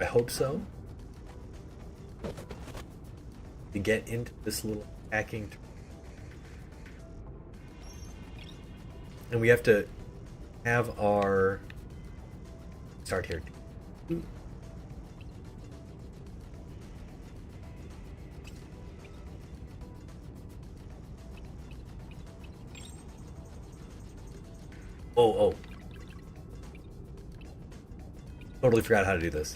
I hope so. To get into this little hacking. And we have to have our start here. Oh. Totally forgot how to do this.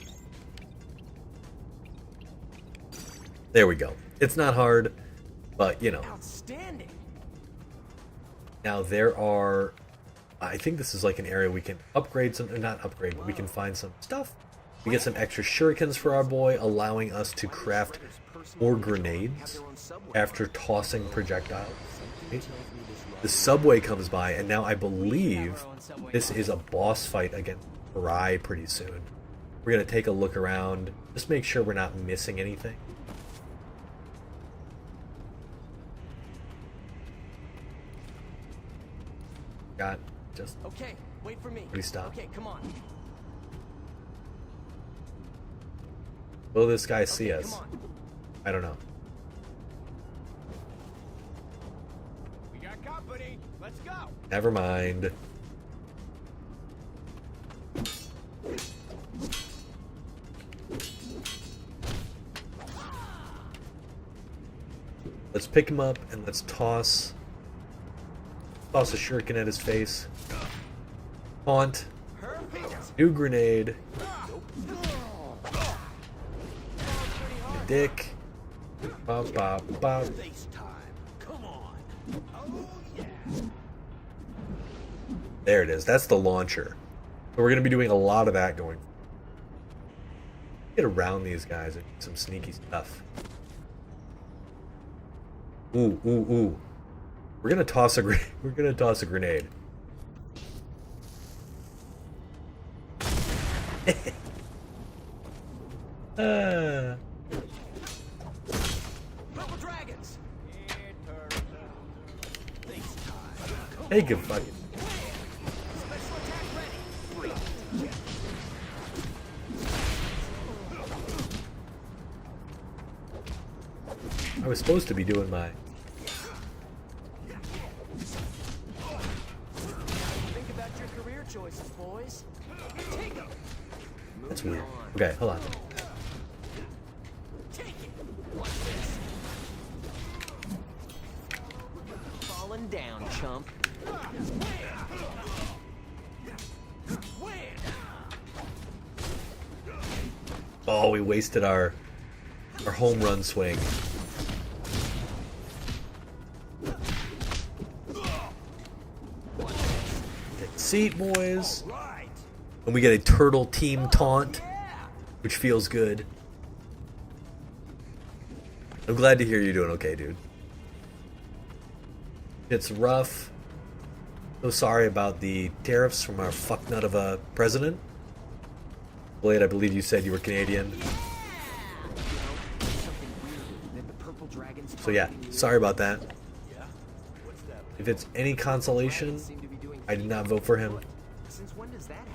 There we go. It's not hard, but you know. Outstanding. Now there are, I think this is like an area we can upgrade some, not upgrade, but we can find some stuff. We get some extra shurikens for our boy, allowing us to craft more grenades after tossing projectiles. The subway comes by, and now I believe this is a boss fight against Fry pretty soon. We're going to take a look around, just make sure we're not missing anything. Got just Okay, wait for me. Please stop. Okay, come on. Will this guy see Okay, us? come on. I don't know. We got company. Let's go. Never mind. Let's pick him up and let's toss a shuriken at his face. Taunt. New grenade. Dick. Bop, bop, bop. Face time. Come on. Oh, yeah. There it is. That's the launcher. So we're going to be doing a lot of that going. Get around these guys and do some sneaky stuff. Ooh. We're gonna toss a grenade. Purple dragons. Face time. Hey, good fucking. Special attack ready. I was supposed to be doing my. Think about your career choices, boys. Take 'em. That's weird. Okay, hold on. Take it. Watch this. Falling down, chump. Win. Oh, we wasted our home run swing. Take a seat, boys. Right. And we get a turtle team taunt, which feels good. I'm glad to hear you're doing okay, dude. It's rough. So sorry about the tariffs from our fucknut of a president. Blade, I believe you said you were Canadian. So yeah, sorry about that. If it's any consolation, I did not vote for him. Since when does that happen?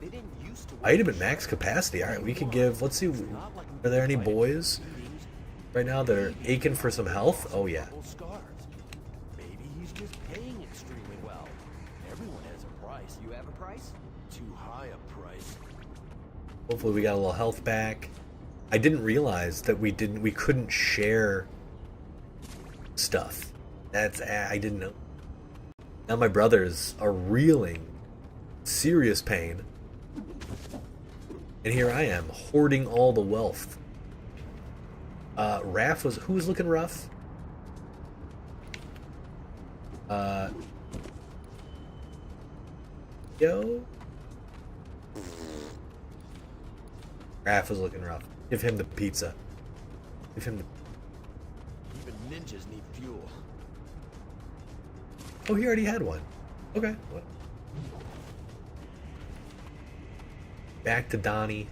They didn't used to. Item at max capacity. Alright, we could give, let's see, are there any boys right now that are aching for some health? Oh yeah. Maybe he's just paying extremely well. Everyone has a price. You have a price? Too high a price. Hopefully we got a little health back. I didn't realize that we couldn't share stuff. I didn't know. Now my brothers are reeling serious pain. And here I am, hoarding all the wealth. Who was looking rough? Yo? Raph was looking rough. Give him the pizza. Give him the... Even ninjas need fuel. Oh, he already had one. Okay. What? Back to Donnie.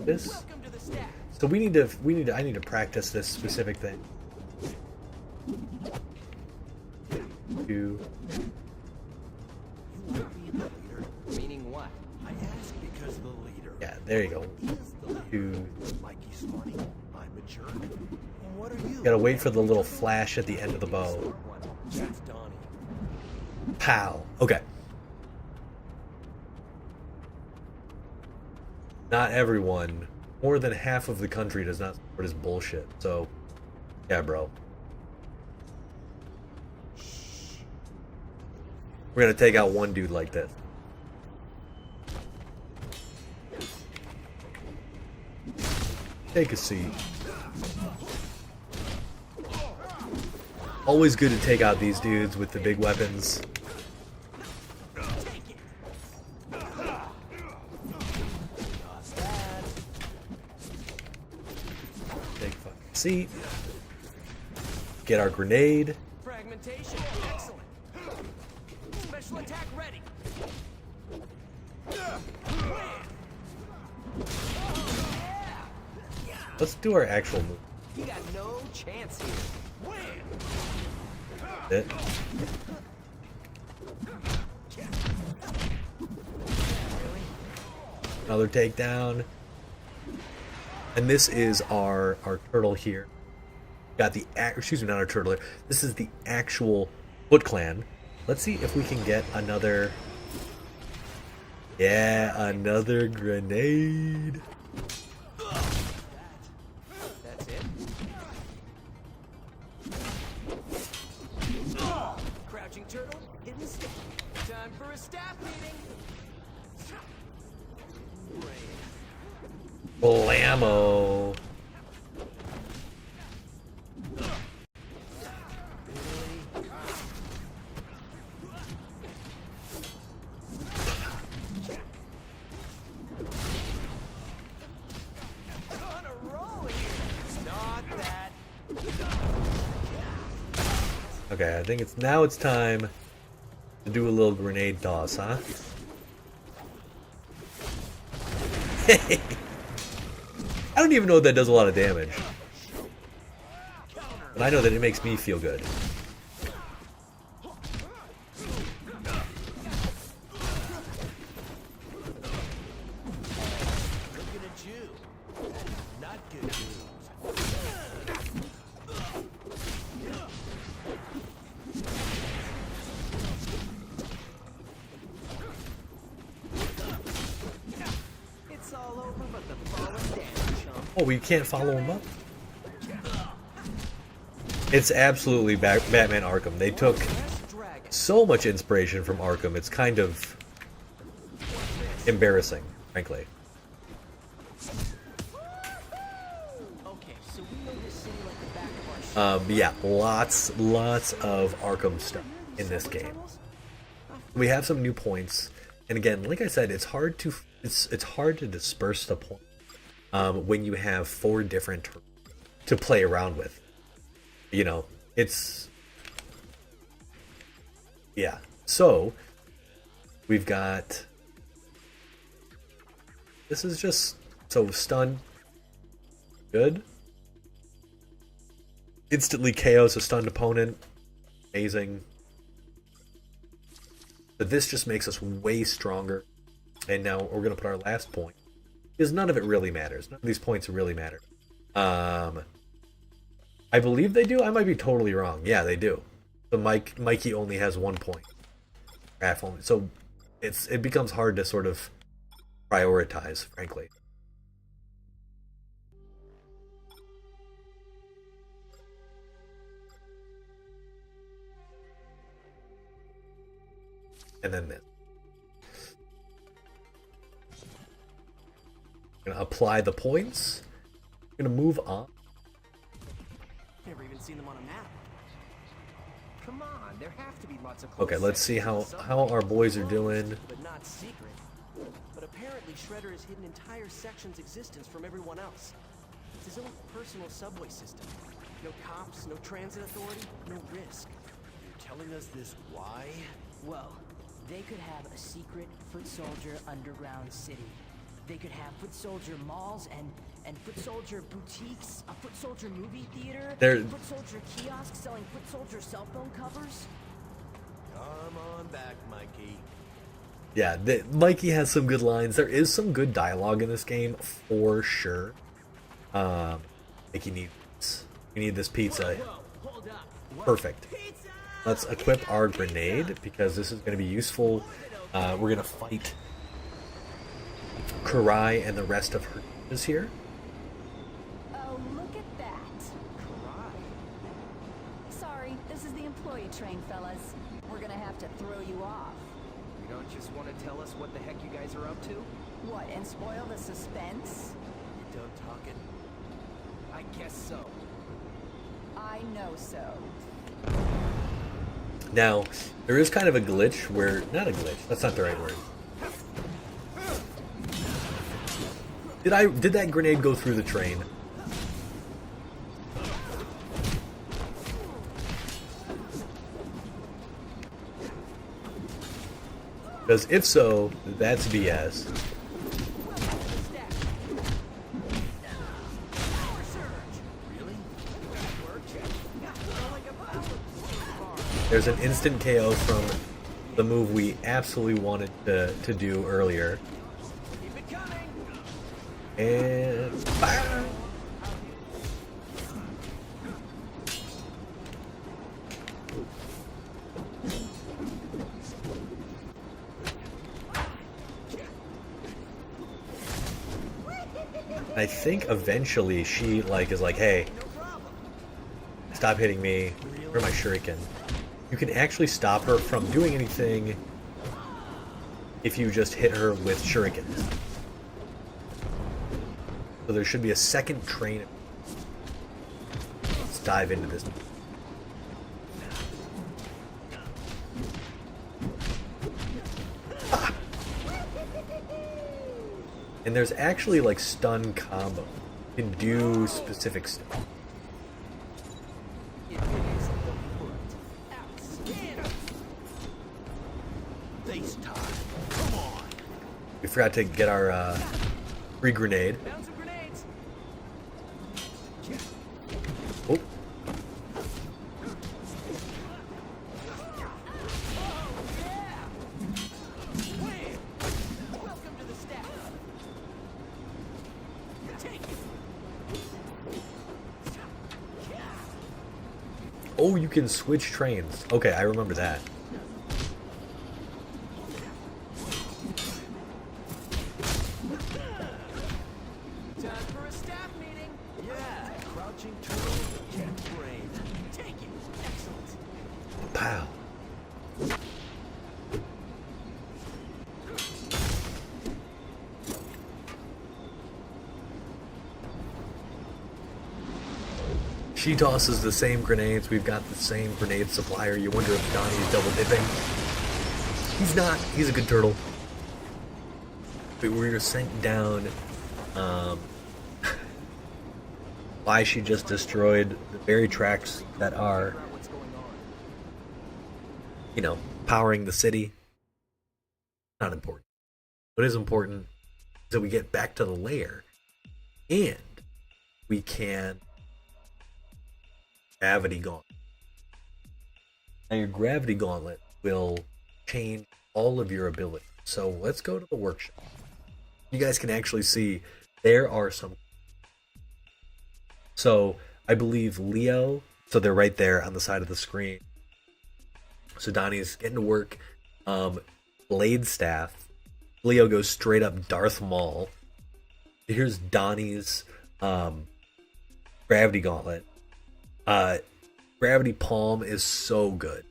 This. Welcome to the staff. So I need to practice this specific thing. Two. You want to be the leader? Meaning what? I ask because the leader Yeah, there you go. is the leader. Two. Mikey's funny. I'm a jerk. And what are you? Gotta wait for the little flash at the end of the bow. That's Donnie. Pow. Okay. Not everyone, more than half of the country does not support his bullshit. So, yeah, bro. We're gonna take out one dude like this. Take a seat. Always good to take out these dudes with the big weapons. Take a fucking seat. Get our grenade. Fragmentation. Excellent. Special attack ready. Let's do our actual move. You got no chance here. It. Another takedown. And this is our turtle here. Got the excuse me, not our turtle here. This is the actual Foot Clan. Let's see if we can get another. Yeah, another grenade. That's it. Crouching turtle, hidden stick. Time for a staff meeting. Blammo. On a roll here. Not that. Okay, I think it's time to do a little grenade toss, huh? I don't even know if that does a lot of damage. But I know that it makes me feel good. Looking at you. Not good news. It's all over but the falling down, chump. Oh, we can't follow him up? It's absolutely Batman Arkham. They took Last dragon. so much inspiration from Arkham, it's kind of embarrassing, frankly. Okay, so we know this city like the back of our But yeah, lots of Arkham stuff in this game. We have some new points, and again, like I said, it's hard to disperse the point when you have 4 different terms to play around with. You know, it's yeah. So we've got this is just so stun, good. Instantly KOs a stunned opponent, amazing. But this just makes us way stronger. And now we're going to put our last point. Because none of it really matters. None of these points really matter. I believe they do. I might be totally wrong. Yeah, they do. So Mikey only has 1 point. Raph only. So it becomes hard to sort of prioritize, frankly. And then this. I'm gonna apply the points. I'm gonna move on. Never even seen them on a map. Come on, there have to be lots of Okay, let's see how our boys are doing. But not secret. But apparently Shredder has hidden entire sections' existence from everyone else. It's his own personal subway system. No cops, no transit authority, no risk. You're telling us this why? Well, they could have a secret foot soldier underground city. They could have foot soldier malls and foot soldier boutiques, a foot soldier movie theater, foot soldier kiosks selling foot soldier cell phone covers. Come on back, Mikey. Yeah, Mikey has some good lines. There is some good dialogue in this game, for sure. Like you need this pizza. Whoa, hold up. Perfect. Let's equip our grenade, because this is going to be useful. We're going to fight Karai and the rest of her is here. Oh, look at that. Sorry, this is the employee train, fellas. We're gonna have to throw you off. You don't just want to tell us what the heck you guys are up to? What, and spoil the suspense? You done talking? I guess so. I know so. Now, there is kind of a glitch where... Not a glitch, that's not the right word. Did that grenade go through the train? Because if so, that's BS. There's an instant KO from the move we absolutely wanted to do earlier. And fire! I think eventually she is like, hey, stop hitting me. Where's my shuriken? You can actually stop her from doing anything if you just hit her with shuriken. So there should be a second train. Let's dive into this. Ah. And there's actually like stun combo. You can do specific stuff. Face time. Come on. We forgot to get our free grenade. Oh. Oh, you can switch trains. Okay, I remember that. Time for a staff meeting. Yeah, crouching turtle, jet brain. Take it. Excellent. Pow. She tosses the same grenades. We've got the same grenade supplier. You wonder if Donnie's double dipping. He's not. He's a good turtle. But we were sent down. Why she just destroyed the very tracks that are, you know, powering the city. Not important. What is important is that we get back to the lair and we can gravity gauntlet. Now your gravity gauntlet will change all of your abilities. So let's go to the workshop. You guys can actually see there are some. So I believe Leo, so they're right there on the side of the screen. So Donnie's getting to work. Blade staff. Leo goes straight up Darth Maul. Here's Donnie's gravity gauntlet. Gravity palm is so good.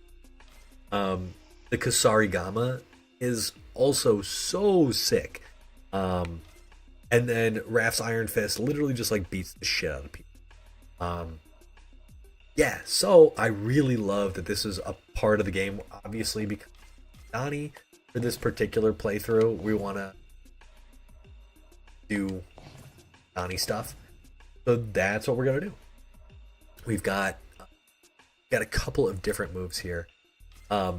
The Kasarigama is also so sick. And then Raph's Iron Fist literally just like beats the shit out of people. Yeah, so I really love that this is a part of the game, obviously, because Donnie, for this particular playthrough, we want to do Donnie stuff. So that's what we're going to do. We've got a couple of different moves here. I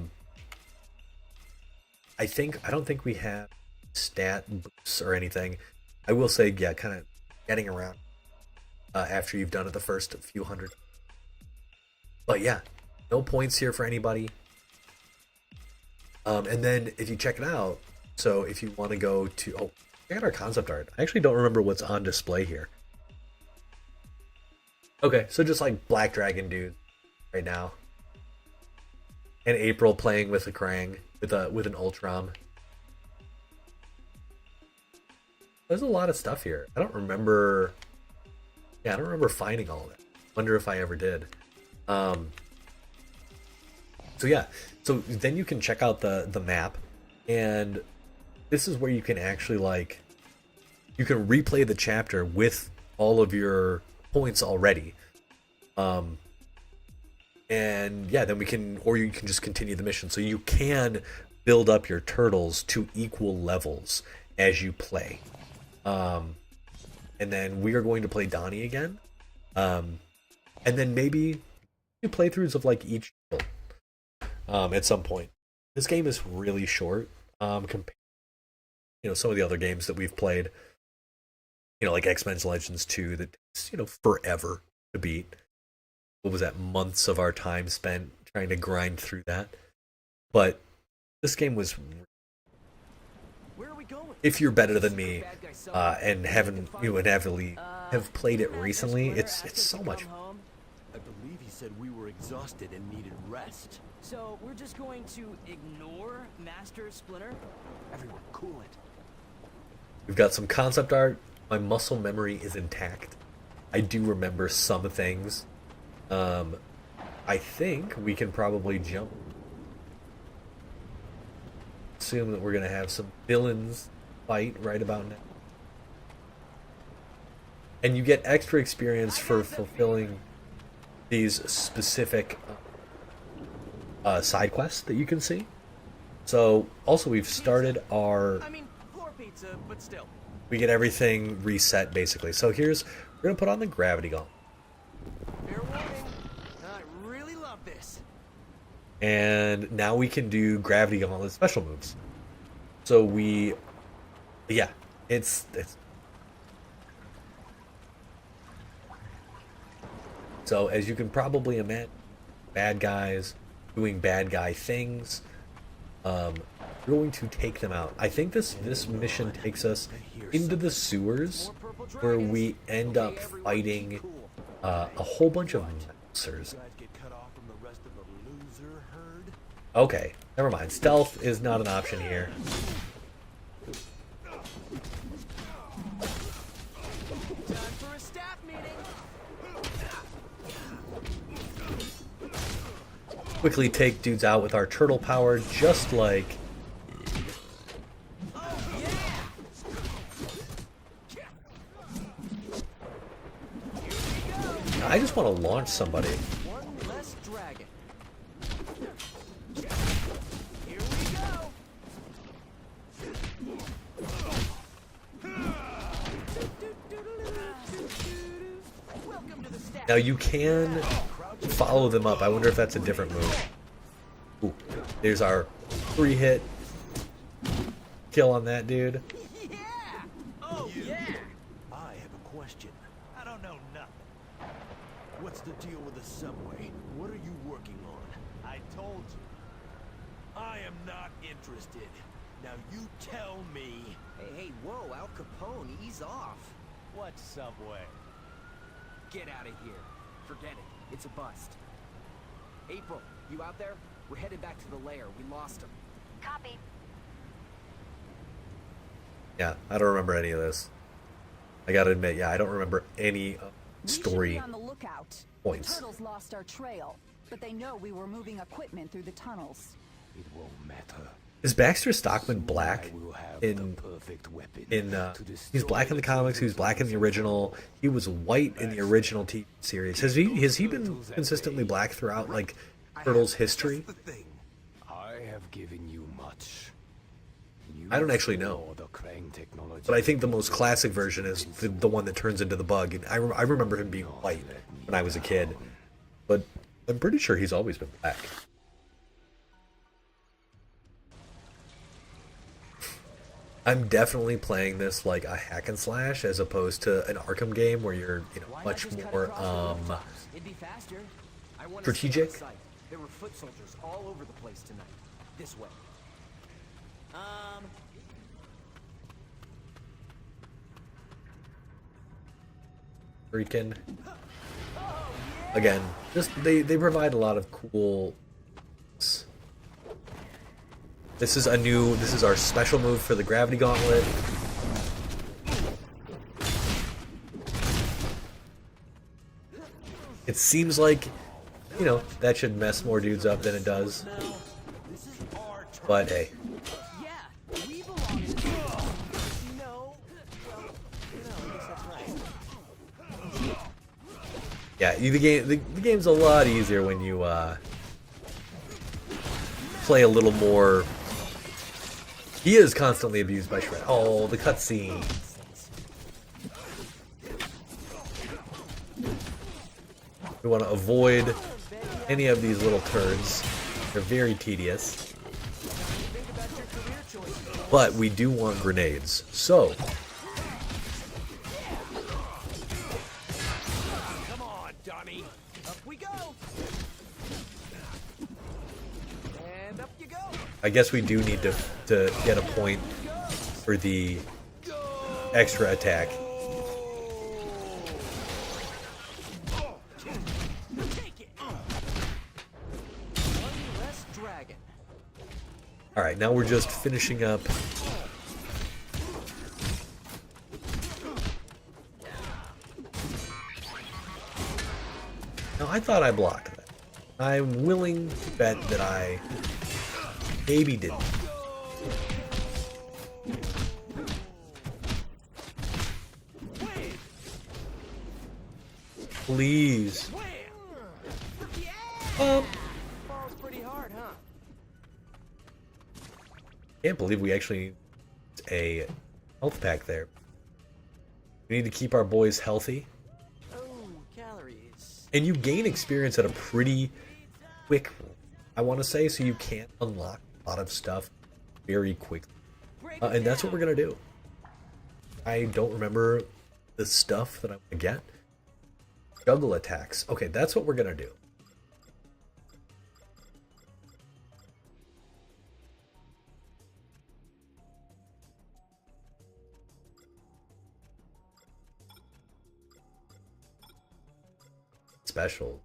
don't think we have stat boosts or anything. I will say, yeah, kind of getting around after you've done it the first few hundred. But yeah, no points here for anybody. And then if you check it out, so if you want to go to, check out our concept art. I actually don't remember what's on display here. Okay, so just like Black Dragon dude right now. And April playing with a Krang, with an Ultram. There's a lot of stuff here. I don't remember finding all of it. Wonder if I ever did. So yeah, so then you can check out the map, and this is where you can actually you can replay the chapter with all of your points already. And yeah, then you can just continue the mission. So you can build up your turtles to equal levels as you play. And then we are going to play Donnie again. And then maybe playthroughs of like each turtle at some point. This game is really short compared to some of the other games that we've played. Like X-Men Legends 2 that takes forever to beat. What was that? Months of our time spent trying to grind through that. But this game was, if you're better than me and haven't have played it recently, it's so much fun. I believe he said we were exhausted and needed rest. So we're just going to ignore Master Splinter? Everyone, cool it. We've got some concept art. My muscle memory is intact. I do remember some things. I think we can probably jump. Assume that we're going to have some villains fight right about now. And you get extra experience for fulfilling these specific side quests that you can see. So, also we've started our... floor pizza, but still. We get everything reset, basically. So we're going to put on the gravity gauntlet. Fair warning. I really love this. And now we can do gravity gauntlet special moves. So it's so as you can probably imagine, bad guys doing bad guy things. We're going to take them out. I think this mission takes us into the sewers where we end up fighting a whole bunch of monsters. Okay, never mind. Stealth is not an option here. Time for a staff meeting. Quickly take dudes out with our turtle power, just like... I just want to launch somebody. One less dragon. Here we go. Welcome to the staff. Now you can follow them up. I wonder if that's a different move. Ooh, there's our 3-hit kill on that dude. Yeah. Oh yeah. I have a question. I don't know nothing. What's the deal with the subway? What are you working on? I told you. I am not interested. Now you tell me. Hey, whoa, Al Capone, ease off. What subway? Get out of here. Forget it. It's a bust. April, you out there? We're headed back to the lair. We lost him. Copy. Yeah, I don't remember any of this. I gotta admit, yeah, I don't remember any We should story be on the lookout. points. The turtles lost our trail, but they know we were moving equipment through the tunnels. It won't matter. Is Baxter Stockman black I will have in the perfect weapon to he's destroy black in the comics, he was black in the original, he was white in the original TV series. Has he been consistently black throughout like Turtles history? That's the thing. I have given you much. You I don't actually know. saw the Krang technology. But I think the most classic version is the one that turns into the bug. And I remember him being white when I was a kid. But I'm pretty sure he's always been black. I'm definitely playing this like a hack and slash as opposed to an Arkham game where you're, you know, Why not much just cut more across the rooftops? It'd be faster. I want Strategic? There were foot soldiers all over the place tonight. This way. freaking. Again, just they provide a lot of cool. This is our special move for the Gravity Gauntlet. It seems like, you know, that should mess more dudes up than it does. But hey. Yeah, we belong in this. No. Well, no, I guess that's right. Yeah, the game's a lot easier when you play a little more. He is constantly abused by Shred. Oh, the cutscene. We want to avoid any of these little turds. They're very tedious. But we do want grenades. So, Come on, Donnie. Up we go. And up you go. I guess we do need to get a point for the extra attack. Take it. One less dragon. Alright, now we're just finishing up. Now, I thought I blocked that. I'm willing to bet that I maybe didn't. Please. Falls pretty hard, huh? Can't believe we actually need a health pack there. We need to keep our boys healthy. Oh, calories. And you gain experience at a pretty quick, I want to say, so you can unlock a lot of stuff very quickly. And that's what we're going to do. I don't remember the stuff that I'm going to get. Juggle attacks. Okay, that's what we're going to do. Special.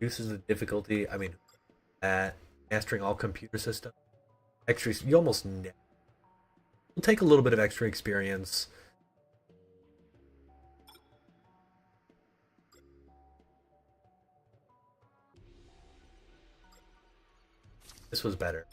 Reduces the difficulty. I mean, at mastering all computer systems. Extra. You almost never. It'll take a little bit of extra experience. This was better.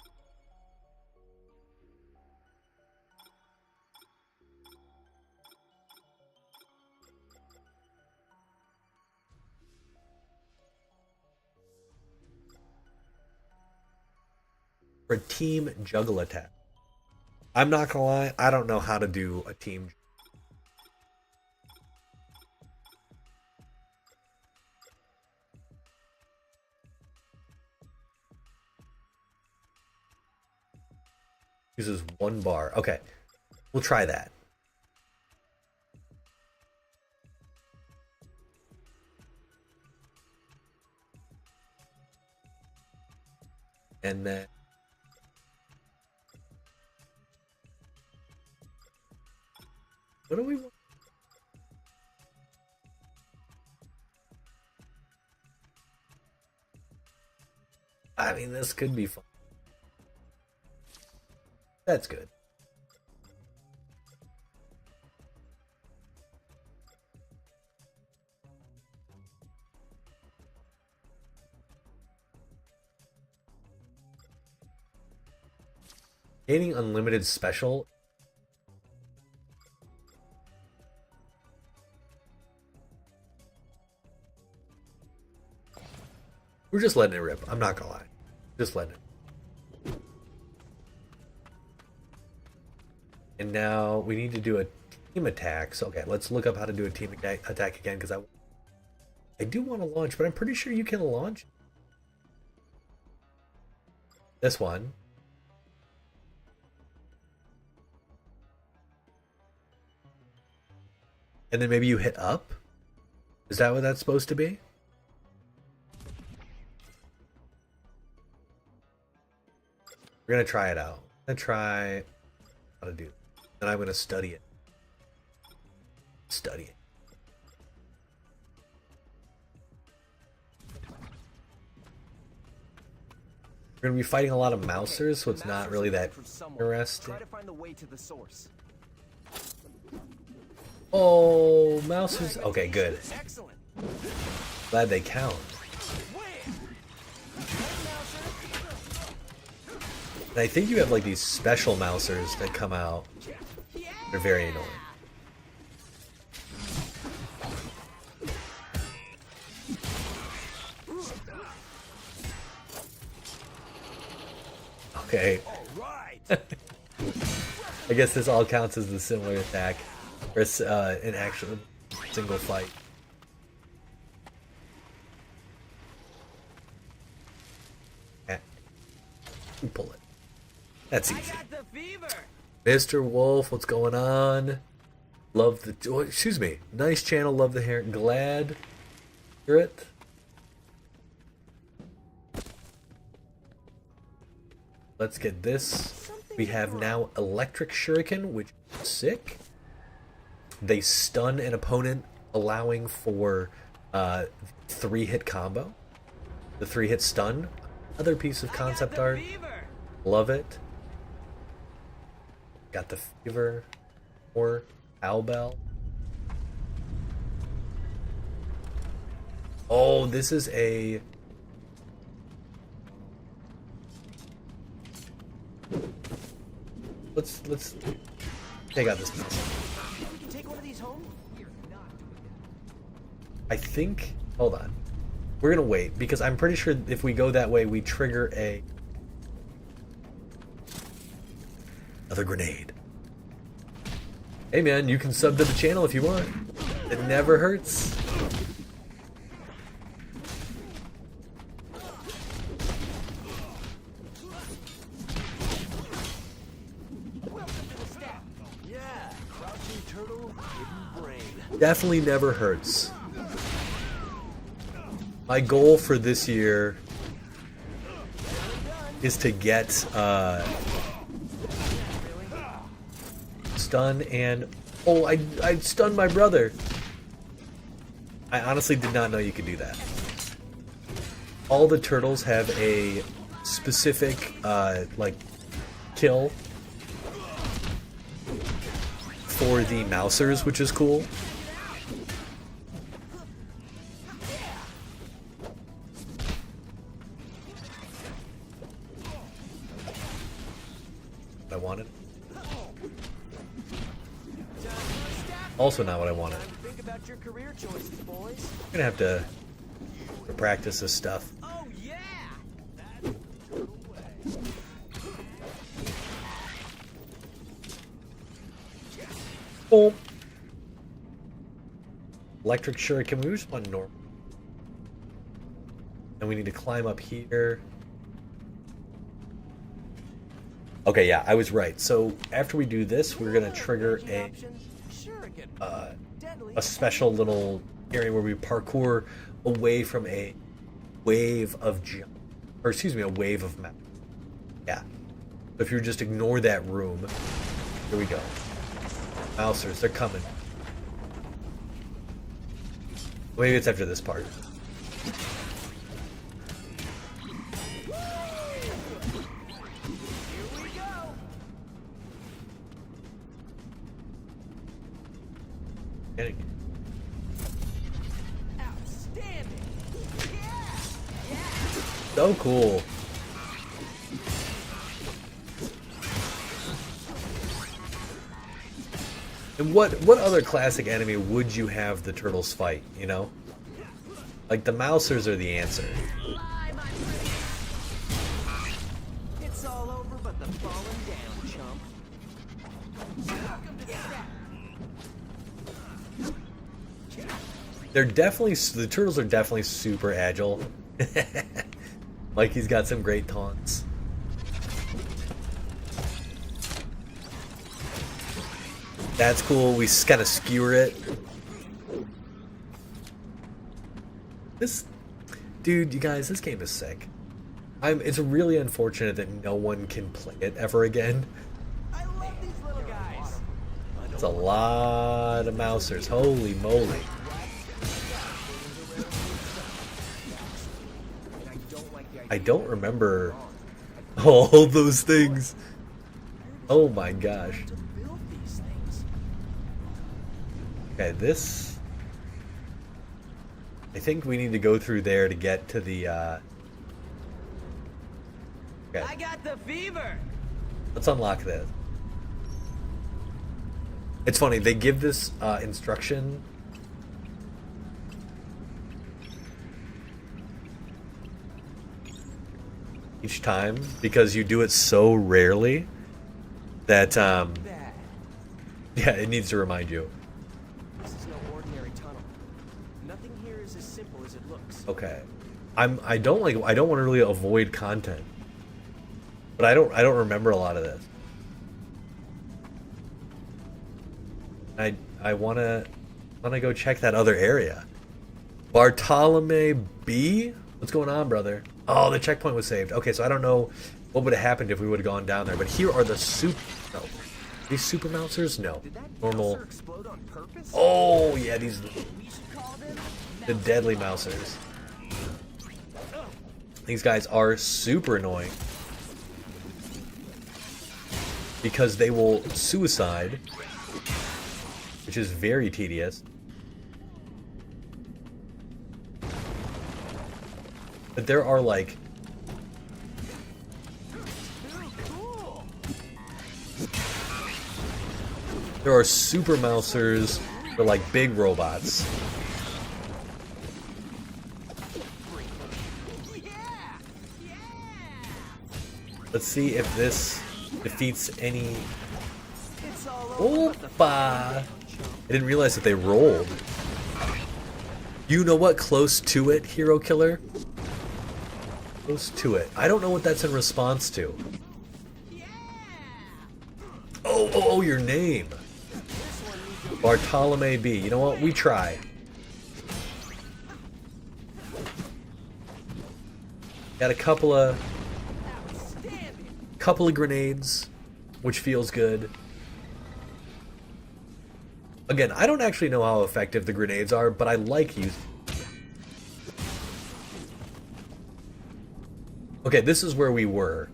For a team juggle attack. I'm not gonna lie, I don't know how to do a team. Uses 1 bar. Okay, we'll try that. And then what do we want? I mean, this could be fun. That's good. Gaining unlimited special. We're just letting it rip. I'm not gonna lie. Just letting it. And now we need to do a team attack. So, okay, let's look up how to do a team attack again, because I do want to launch, but I'm pretty sure you can launch this one. And then maybe you hit up? Is that what that's supposed to be? We're going to try it out. I'm going to try how to do it. Then I'm going to study it. Study it. We're going to be fighting a lot of mousers, so it's not really that interesting. Try to find the way to the source. Oh, mousers. Okay, good. Excellent. Glad they count. And I think you have like these special mousers that come out. They're very annoying. Okay. I guess this all counts as the similar attack. Or an actual single fight. Yeah. You pull it. That's easy. Mr. Wolf, what's going on? Love the... Oh, excuse me. Nice channel, love the hair. Glad to hear it. Let's get this. We have now Electric Shuriken, which is sick. They stun an opponent, allowing for 3-hit combo. The 3-hit stun. Another piece of concept art. Love it. Got the fever. Or cowbell. Oh, this is a... Let's take out this mouse. Take one of these home? I think... Hold on. We're gonna wait, because I'm pretty sure if we go that way, we trigger a... Another grenade. Hey man, you can sub to the channel if you want. It never hurts. Definitely never hurts. My goal for this year is to get stun and... Oh, I stunned my brother. I honestly did not know you could do that. All the turtles have a specific, like, kill for the mousers, which is cool. I wanted. Also not what I wanted. Time to think about your career choices, boys. I'm gonna have to practice this stuff. Oh yeah! Boom. Electric shuriken. We just want normal. And we need to climb up here. Okay, yeah, I was right. So after we do this, we're gonna trigger a special little area where we parkour away from a wave of jump, or excuse me, a wave of map. Yeah. So if you just ignore that room, here we go. Mousers, they're coming. Maybe it's after this part. Getting Outstanding! so cool. And what other classic enemy would you have the turtles fight, you know? Like, the Mousers are the answer. It's all over but the falling down, chump. Welcome to the set. They're definitely, the turtles are definitely super agile. Like, he's got some great taunts. That's cool. We kind of skewer it. This, dude, you guys, this game is sick. It's really unfortunate that no one can play it ever again. I love these little guys. It's a lot of Mousers. Holy moly. I don't remember all those things. Oh my gosh. To build these things. Okay, this... I think we need to go through there to get to the, Okay, I got the fever. let's unlock this. It's funny, they give this, instruction... each time, because you do it so rarely that, Bad. yeah, it needs to remind you. This is no ordinary tunnel. Nothing here is as simple as it looks. Okay. I don't want to really avoid content. But I don't remember a lot of this. I wanna go check that other area. Bartolome B? What's going on, brother? Oh, the checkpoint was saved. Okay, so I don't know what would have happened if we would have gone down there, but here are the no. These super Mousers? No. Did that Normal. Mouser explode on purpose? Oh yeah, these We should call them the deadly Mousers. These guys are super annoying because they will suicide, which is very tedious. But there are like there are super Mousers for like big robots. Let's see if this defeats any. It's all over but the Opa! falling down, I didn't realize that they rolled. You know what? Close to it, Hero Killer. Close to it. I don't know what that's in response to. Oh, your name. Bartolome B. You know what? We try. Got a couple of grenades, which feels good. Again, I don't actually know how effective the grenades are, but I like using. Okay, this is where we were.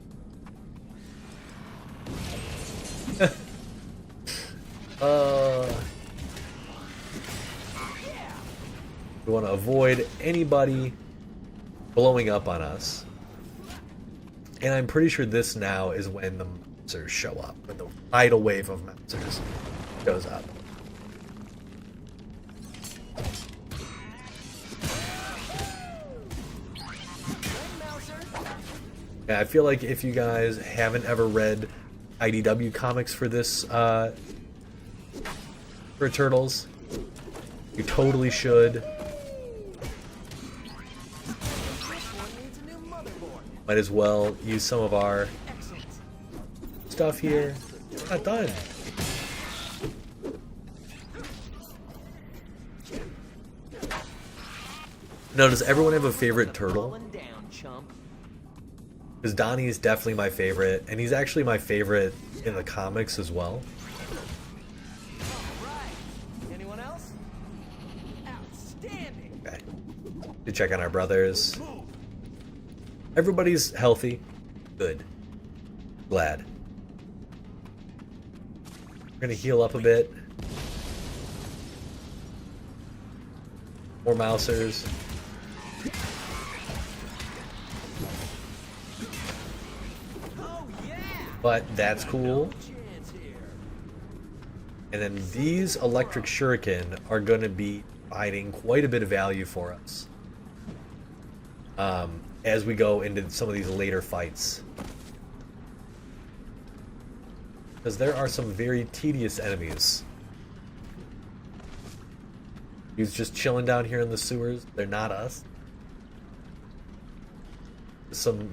We want to avoid anybody blowing up on us. And I'm pretty sure this now is when the Mousers show up, when the tidal wave of Mousers shows up. Yeah, I feel like if you guys haven't ever read IDW comics for this, for Turtles, you totally should. Might as well use some of our stuff here. It's not done. Now, does everyone have a favorite turtle? Because Donnie is definitely my favorite, and he's actually my favorite in the comics as well. Anyone else? Outstanding. Okay. To check on our brothers. Everybody's healthy. Good. Glad. We're gonna heal up a bit. More Mousers. But that's cool. And then these electric shuriken are going to be providing quite a bit of value for us as we go into some of these later fights. Because there are some very tedious enemies. He's just chilling down here in the sewers. They're not us.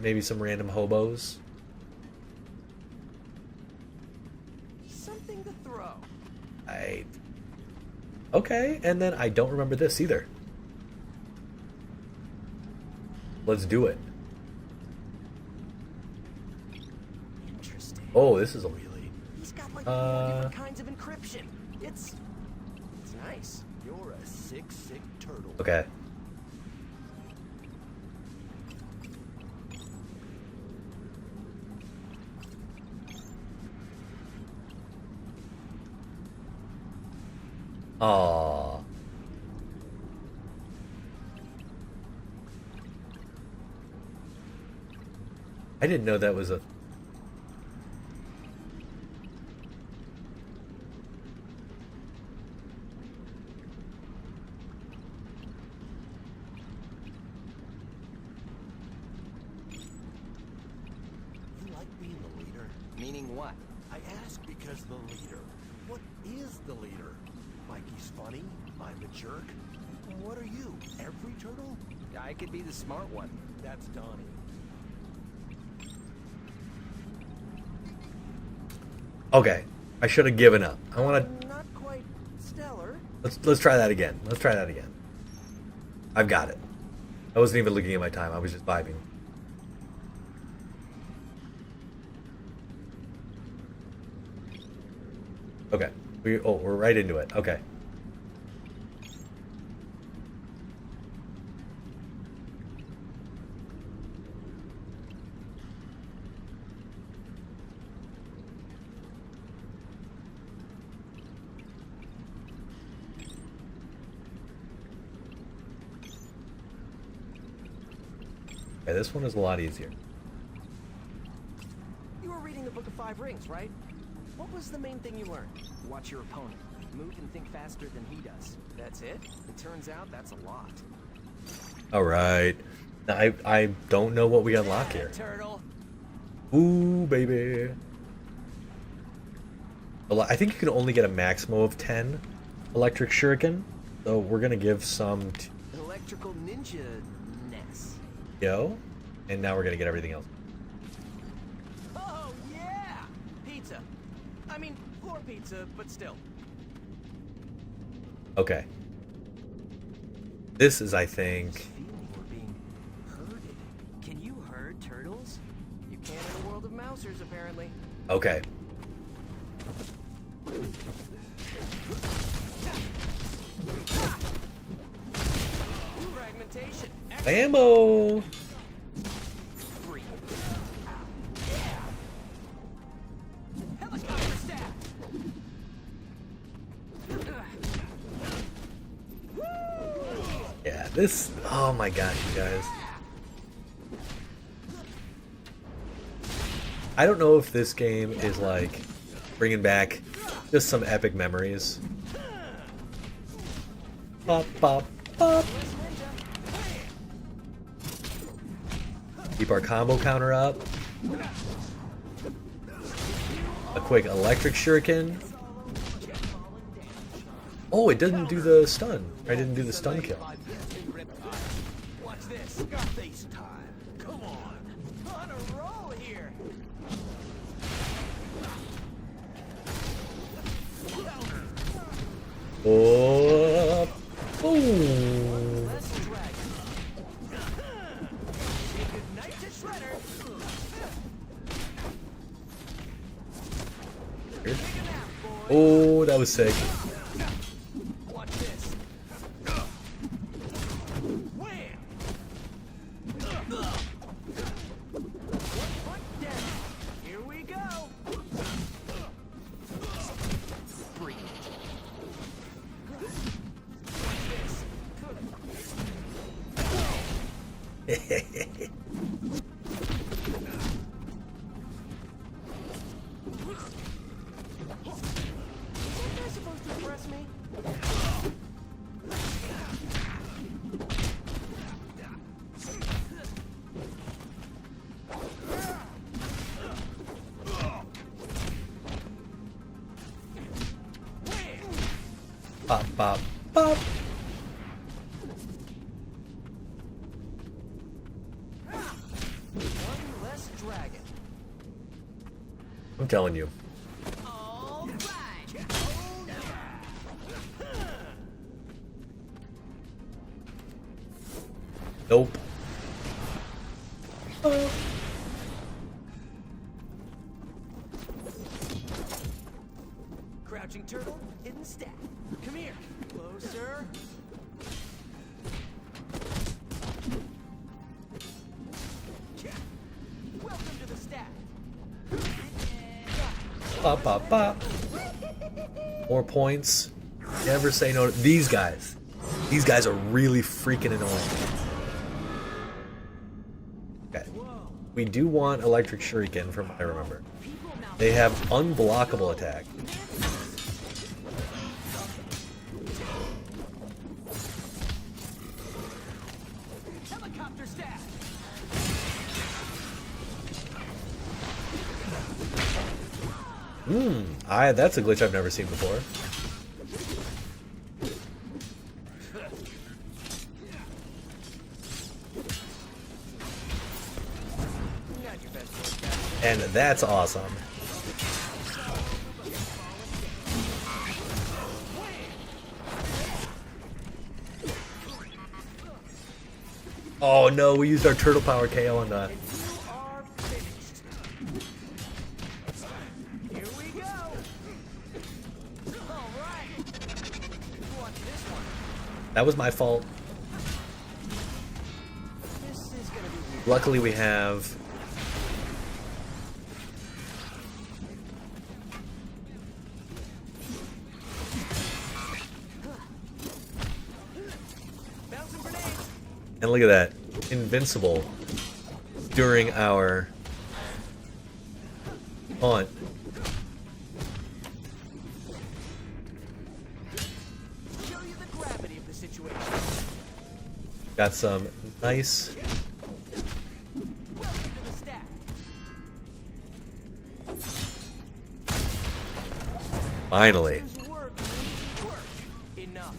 Maybe some random hobos. Something to throw. Okay, and then I don't remember this either. Let's do it. Interesting. Oh, this is a really. He's got like 4 different kinds of encryption. It's nice. You're a sick turtle. Okay. Aww. I didn't know that was a... You like being the leader? Meaning what? I ask because the leader. What is the leader? Mikey's funny, I'm a jerk. What are you, every turtle? I could be the smart one. That's Donnie. Okay, I should have given up. I want to... Not quite stellar. Let's try that again. Let's try that again. I've got it. I wasn't even looking at my time. I was just vibing. Okay. We're right into it. Okay. Okay, this one is a lot easier. You were reading the Book of Five Rings, right? What was the main thing you learned? Watch your opponent. Move and think faster than he does. That's it? It turns out that's a lot. Alright. I don't know what we unlock here. Turtle. Ooh, baby. I think you can only get a maximum of 10 electric shuriken. So we're going to give some to Electrical ninja-ness. Yo. And now we're going to get everything else. Oh, yeah! Pizza. I mean, floor pizza, but still. Okay. This is, I think... Feeling we're being herded. Can you herd turtles? You can in a world of mousers, apparently. Okay. Fragmentation. Ammo! Free. Helicopter staff. Yeah, this... Oh my gosh, you guys. I don't know if this game is like bringing back just some epic memories. Pop, pop, pop. Keep our combo counter up. A quick electric shuriken. Oh, it doesn't do the stun. I didn't do the stun kill. Watch this. Scarface time. Come on. On a roll here. Oh, boom. Let's drag. Say goodnight to Shredder. Oh, that was sick. Watch this. Wham! One foot down. Here we go. Breathe. Watch this. Is that supposed to impress me? Pop, pop, pop. One less dragon. I'm telling you. All right. Nope. Oh. Crouching turtle, hidden stack. Come here. Closer. Welcome to the stack. Pop, pop, pop. More points. Never say no to these guys. These guys are really freaking annoying. Okay. We do want electric shuriken from what I remember. They have unblockable attack. Helicopter stack. That's a glitch I've never seen before. Not your best work, guys. And that's awesome. Oh no, we used our turtle power KO on that. You are finished. Here we go. All right. Watch this one. That was my fault. This is gonna be weird. Luckily we have Bouncing grenades. and look at that. Invincible during our taunt. Show you the gravity of the situation. Got some nice Welcome to the stack. finally. Work. Enough.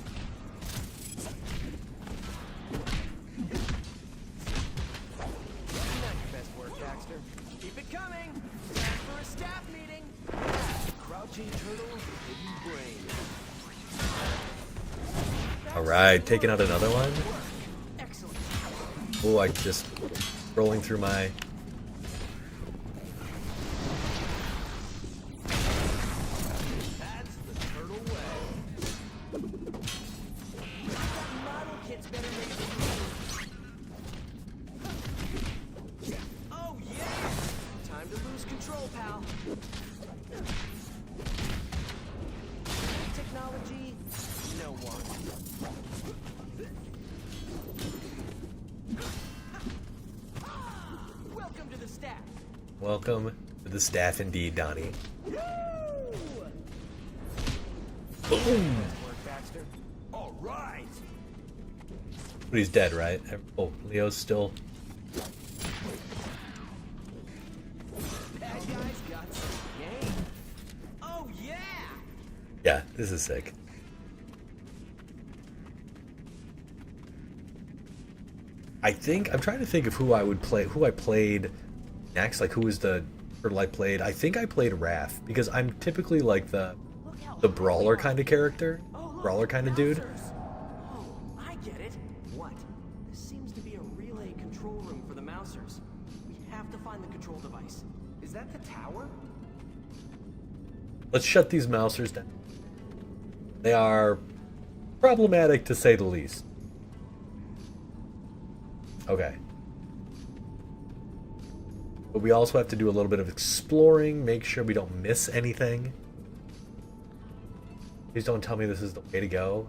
Not your best work, Daxter. Keep it coming. Time for a staff meeting. Crouching turtle, hidden brain. Alright, taking out another one. Excellent. Oh, I just rolling through my That's the turtle way. Model kit's better made than you. Oh yeah! Time to lose control, pal. Technology, no one. Welcome to the stack. welcome The staff indeed, Donnie. Boom! Work, Baxter. All right. But he's dead, right? Oh, Leo's still. Bad guys got some game. Oh yeah! Yeah, this is sick. I think I'm trying to think of who I would play, who I played next. Like who was the turtle I played? I think I played Raph because I'm typically like the brawler kind of character, brawler kind of dude. Oh, I get it. What? This seems to be a relay control room for the Mousers. We have to find the control device. Is that the tower? Let's shut these Mousers down. They are problematic to say the least. Okay. But we also have to do a little bit of exploring, make sure we don't miss anything. Please don't tell me this is the way to go.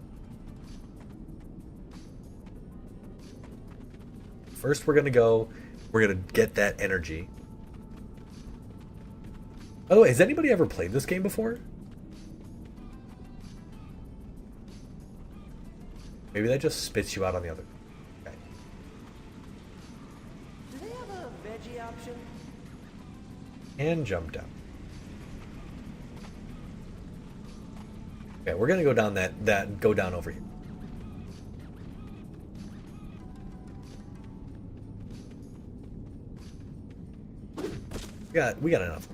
First we're gonna get that energy. By the way, has anybody ever played this game before? Maybe that just spits you out on the other. Okay. Do they have a veggie option? And jump down. Okay, we're gonna go down go down over here. We got enough.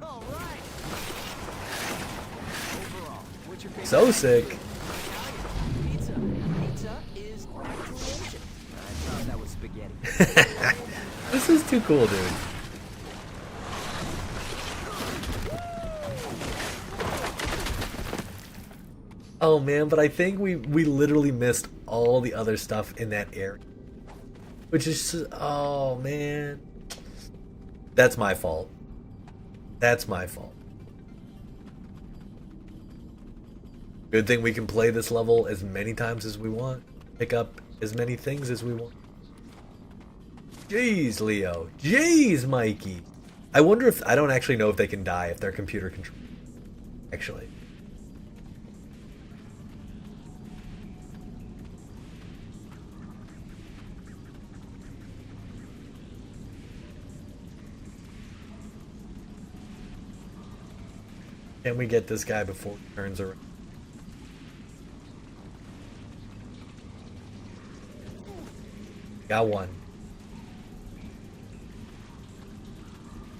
All right. Overall, what's your favorite? So sick. Pizza. Pizza is actual Asian. I thought that was spaghetti. This is too cool, dude. Oh man, but I think we literally missed all the other stuff in that area. Which is just, oh man. That's my fault. That's my fault. Good thing we can play this level as many times as we want. Pick up as many things as we want. Jeez, Leo. Jeez, Mikey. I wonder if, I don't actually know if they can die if they're computer controlled. Actually. Can we get this guy before he turns around? Got one.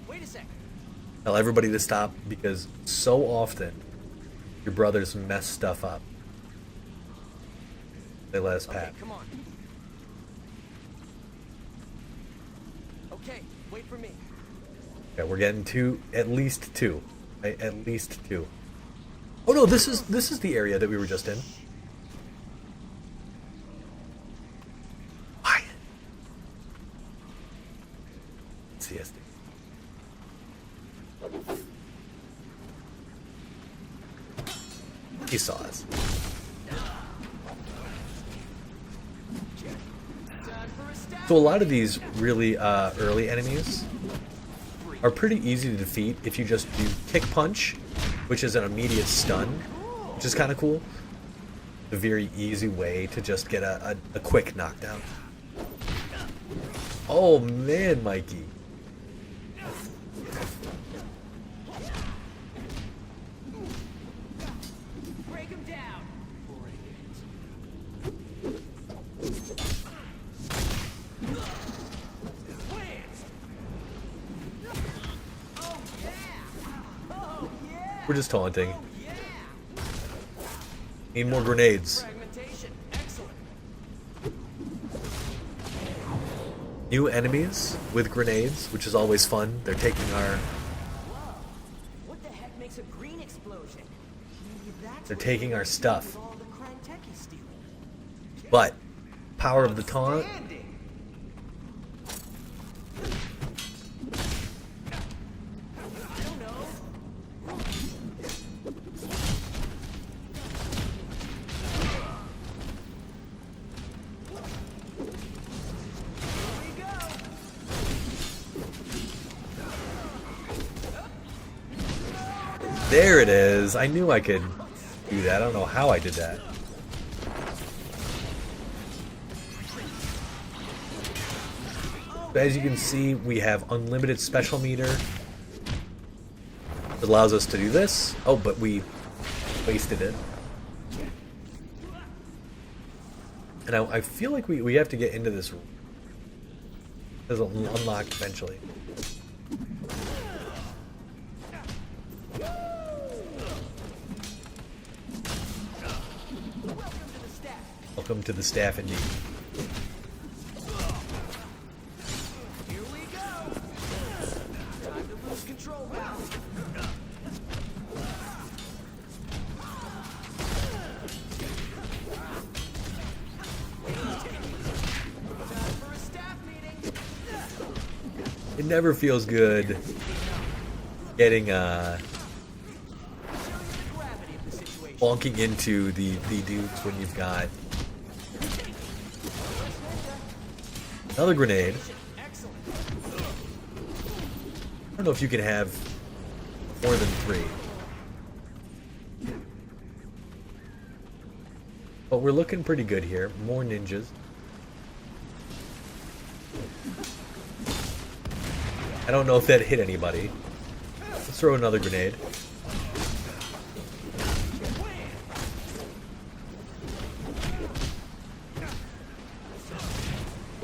Wait a second. Tell everybody to stop because so often your brothers mess stuff up. They let us Okay, pass. come on. Okay, wait for me. Okay, we're getting at least two. Right? At least two. Oh no, this is the area that we were just in. Why? CSD. He saw us. So a lot of these really early enemies are pretty easy to defeat if you just do kick punch, which is an immediate stun, which is kind of cool. A very easy way to just get a quick knockdown. Oh man, Mikey. Break him down. We're just taunting. Need more grenades. Fragmentation. Excellent. New enemies with grenades, which is always fun. They're taking our What the heck makes a green explosion? Maybe that's They're what taking they our do stuff. with all the crime tech he's stealing. but power of the taunt. Standing. I don't know. There it is. I knew I could do that. I don't know how I did that. So as you can see, we have unlimited special meter. It allows us to do this. Oh, but we wasted it. And I feel like we have to get into this room. It'll unlock eventually. Welcome to the staff, indeed. Here we go. Time to lose control now. Time for a staff meeting. It never feels good getting Gravity of the situation. bonking into the dudes when you've got another grenade. Excellent. I don't know if you can have more than 3. But we're looking pretty good here. More ninjas. I don't know if that hit anybody. Let's throw another grenade.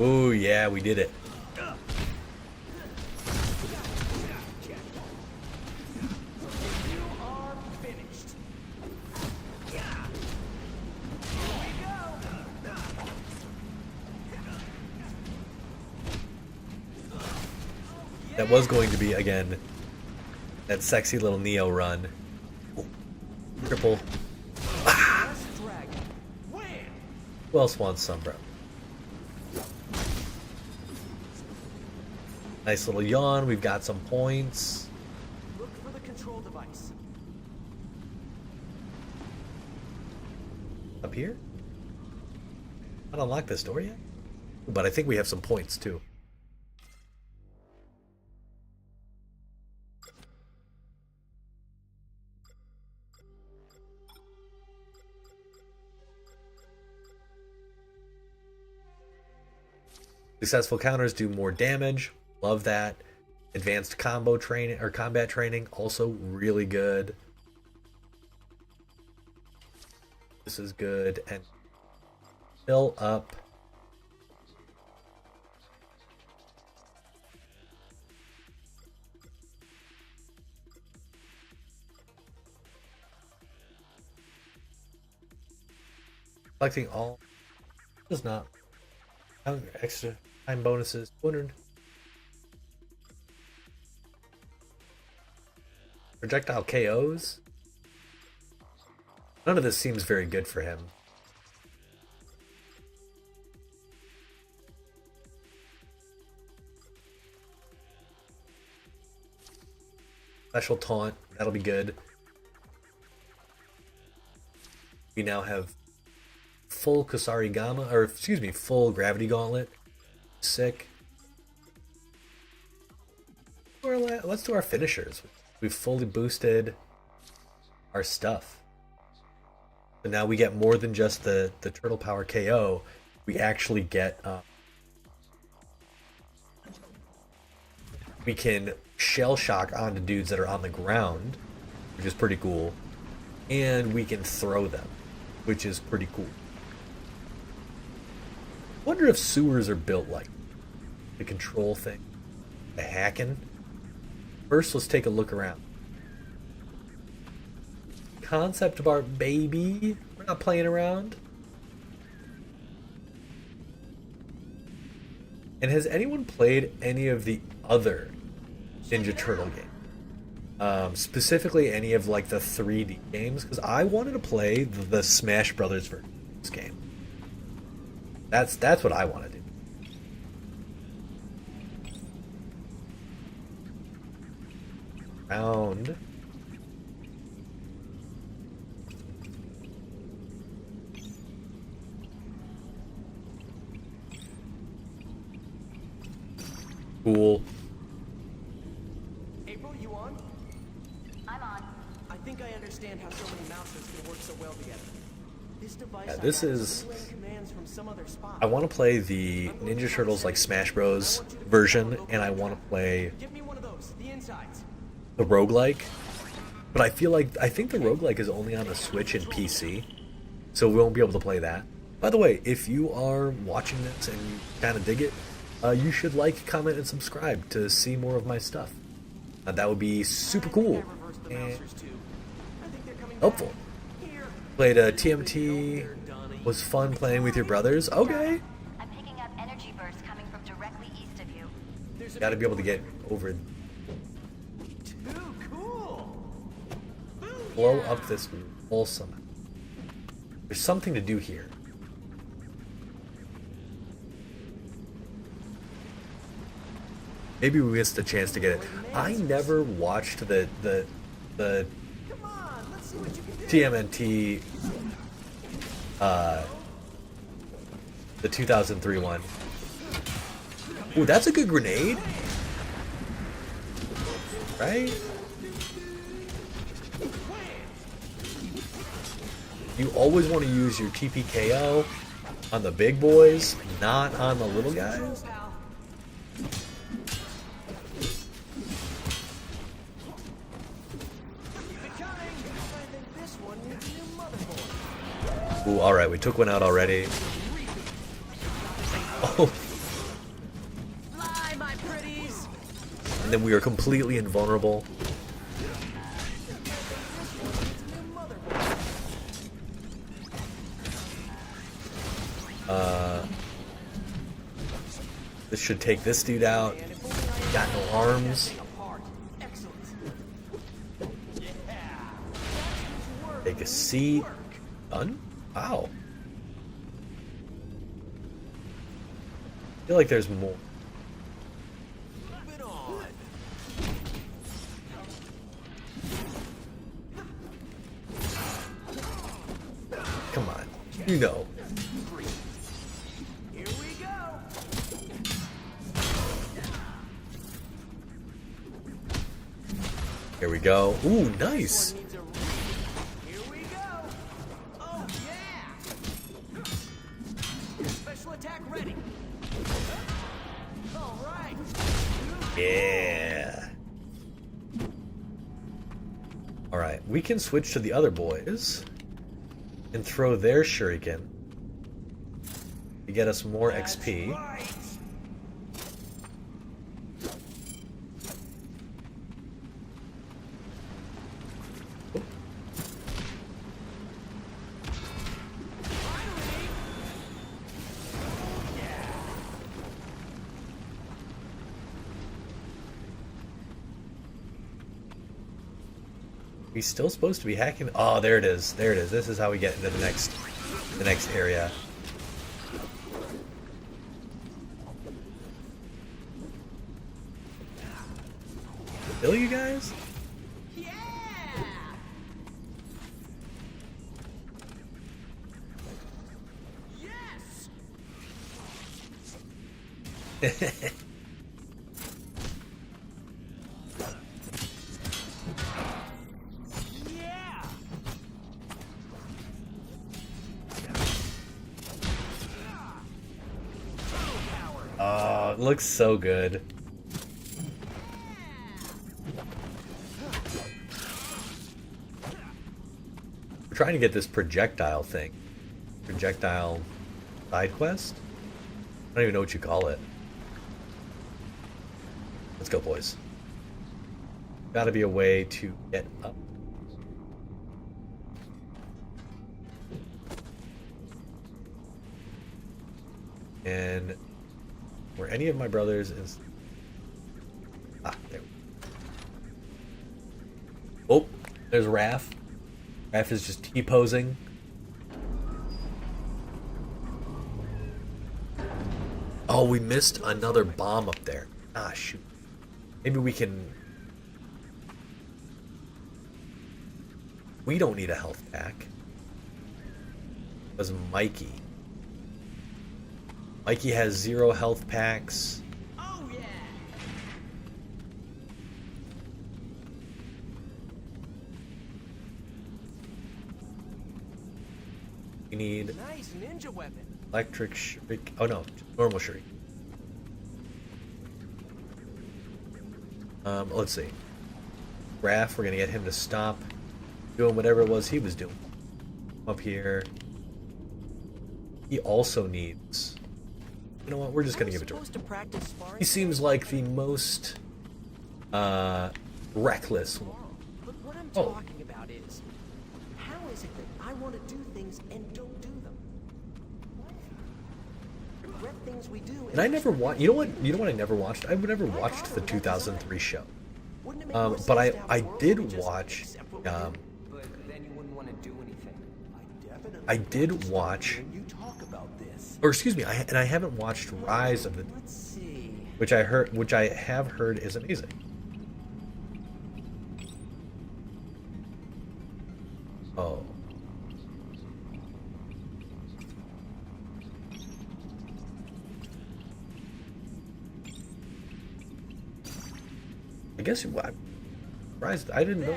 Ooh, yeah, we did it. You are finished. Here we go. That was going to be, again, that sexy little Neo run. Triple. Last dragon. Wham! Who else wants some, bro? Nice little yawn. We've got some points. Look for the control device. Up here? Not unlocked this door yet? But I think we have some points, too. Successful counters do more damage. Love that. Advanced combo training or combat training, also really good. This is good. And fill up. Collecting all does not. Extra time bonuses. 200. Projectile KOs? None of this seems very good for him. Special taunt, that'll be good. We now have full Kasari Gamma, or excuse me, full Gravity Gauntlet. Sick. Let's do our finishers. We've fully boosted our stuff. So now we get more than just the Turtle Power KO. We actually get... we can shell shock onto dudes that are on the ground, which is pretty cool. And we can throw them, which is pretty cool. I wonder if sewers are built like the control thing. The hacking. First, let's take a look around. Concept art, baby. We're not playing around. And has anyone played any of the other Ninja Turtle games? Specifically any of like the 3D games? Because I wanted to play the Smash Brothers version of this game. That's what I want to do. Round. Cool. April, you on? I'm on. I think understand how so many mouses can work so well together. This device Yeah, I this got is. relaying commands from some other spot. I want to play the Ninja Turtles like Smash Bros version, and I want to play Give me one of those, the insides. the roguelike. But I think the roguelike is only on the Switch and PC, so we won't be able to play that. By the way, if you are watching this and you kind of dig it, you should like, comment, and subscribe to see more of my stuff. That would be super cool and helpful. Played a TMT. Was fun playing with your brothers. Okay. I'm picking up energy bursts coming from directly east of you. Got to be able to get over. Too cool. Blow up this wall somehow. There's something to do here. Maybe we missed a chance to get it. I never watched the Come on, let's see what you can do. TMNT, the 2003 one. Ooh, that's a good grenade, right? You always want to use your TPKO on the big boys, not on the little guys. Ooh, alright, we took one out already. Oh. Fly, my pretties. And then we are completely invulnerable. This should take this dude out. Got no arms. Take a seat. Done? Wow. I feel like there's more. Come on. You know. Here we go. Here we go. Ooh, nice. Here we go. Oh yeah. Special attack ready. All right. Yeah. Alright, we can switch to the other boys and throw their shuriken to get us more XP. Right. We still supposed to be hacking? Oh, there it is. There it is. This is how we get into the next area. Kill you guys? Yeah. Yes. Yeah. Oh, it looks so good. We're trying to get this projectile thing. Projectile side quest? I don't even know what you call it. Let's go, boys. Gotta be a way to get up. And were any of my brothers in... Ah, there. Oh, there's Raph. Raph is just T-posing. Oh, we missed another bomb up there. Ah, shoot. Maybe we can... We don't need a health pack. It was Mikey. Mikey has 0 health packs. Oh yeah. You need Nice ninja weapon. electric shriek. Oh no, normal shriek. Let's see. Raph, we're gonna get him to stop doing whatever it was he was doing. Up here. He also needs. You know what? We're just gonna give it to him. He seems like the most reckless one. But what I'm Oh. talking about is, how is it that I want to do things and don't do them? Regret things we do. And I never watched. You know what? You know what? I never watched. I never watched the 2003 show. Wouldn't it make more But sense to have I a world did where we just watch. accept what we do? But then you wouldn't want to do anything. I did watch. When you talk about this, Or excuse me, I haven't watched Rise of the, Let's see. which I have heard is amazing. Oh. I guess what? Rise. I didn't know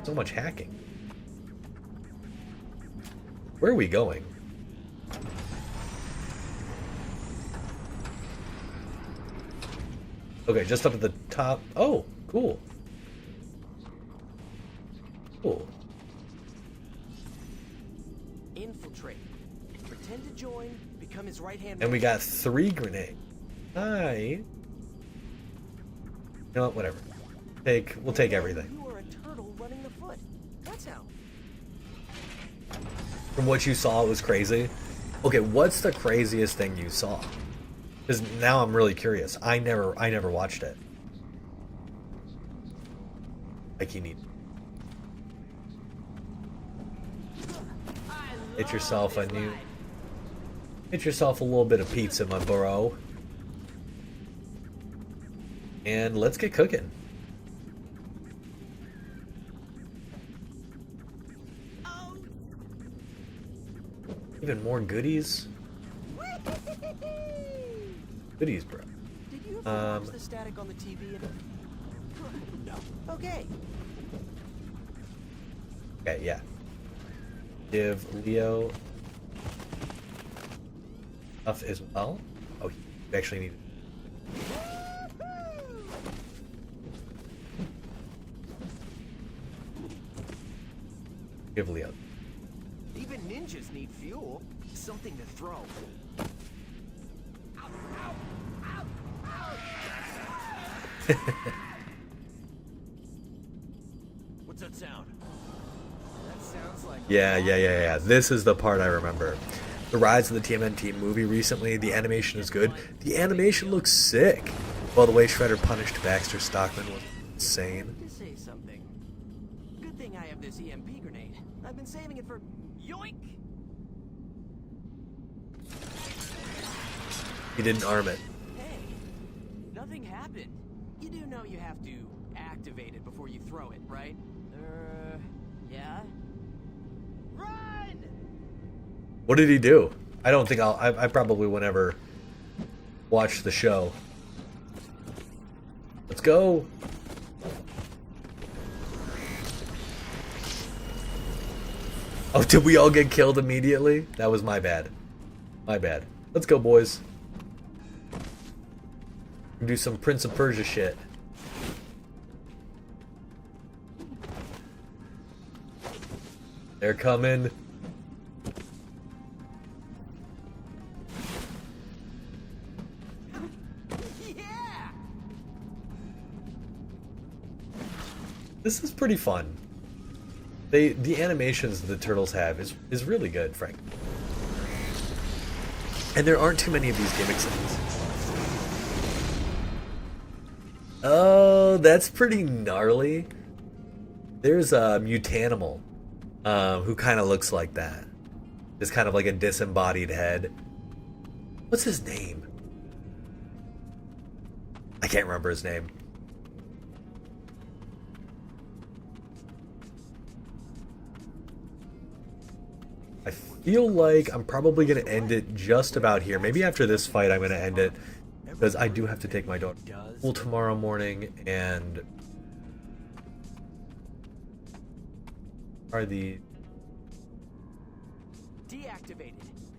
so much hacking. Where are we going? Okay, just up at the top. Oh, cool. Cool. Infiltrate. Pretend to join. Become his right hand. And we got 3 grenades. Hi. You know what? Whatever. We'll take everything. You are a turtle running the foot. That's how. From what you saw, it was crazy. Okay, what's the craziest thing you saw? Because now I'm really curious. I never watched it. Like you need. Get yourself a new. Get yourself a little bit of pizza, my bro. And let's get cooking. Even more goodies. Goodies, bro. Did you ever watch the static on the TV? No. Okay. Okay, yeah. Give Leo stuff as well. Oh, you actually need. Give Leo. Even ninjas need fuel. Something to throw. What's that sound? That sounds like. Yeah. This is the part I remember. The Rise of the TMNT movie recently, the animation is good. The animation looks sick. Well, the way Shredder punished Baxter Stockman was insane. To say something. Good thing I have this EMP grenade. I've been saving it for. Yoink! He didn't arm it. Hey, nothing happened. You do know you have to activate it before you throw it, right? Yeah? Run! What did he do? I don't think I probably won't ever watch the show. Let's go. Oh, did we all get killed immediately? That was my bad. My bad. Let's go, boys. Do some Prince of Persia shit. They're coming. Yeah! This is pretty fun. The animations the turtles have is really good, Frank. And there aren't too many of these gimmicks in this. Oh, that's pretty gnarly. There's a Mutanimal who kind of looks like that. It's kind of like a disembodied head. What's his name? I can't remember his name. I feel like I'm probably going to end it just about here. Maybe after this fight I'm going to end it. Because I do have to take my daughter to school tomorrow morning, and are the deactivated.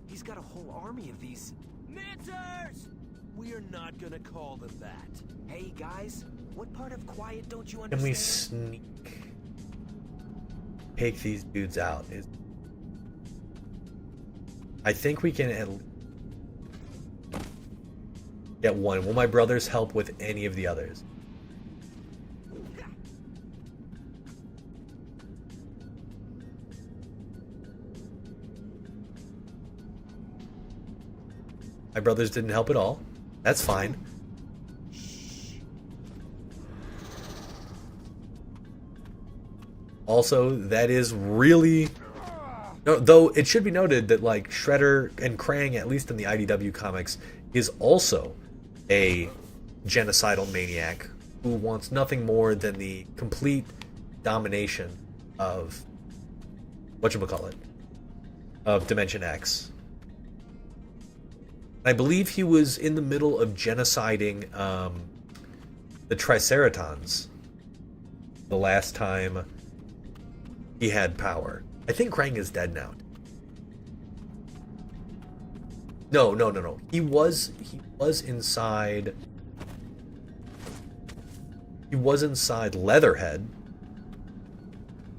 He's got a whole army of these. Mincers! We are not gonna call them that. Hey guys, what part of quiet don't you Can understand? we sneak? Take these dudes out. I think we can at least get one. Will my brothers help with any of the others? My brothers didn't help at all. That's fine. Also, that is really... No, though it should be noted that like Shredder and Krang, at least in the IDW comics, is also a genocidal maniac who wants nothing more than the complete domination of whatchamacallit, of Dimension X. I believe he was in the middle of genociding the Triceratons the last time he had power. I think Krang is dead now. No. He was inside. He was inside Leatherhead,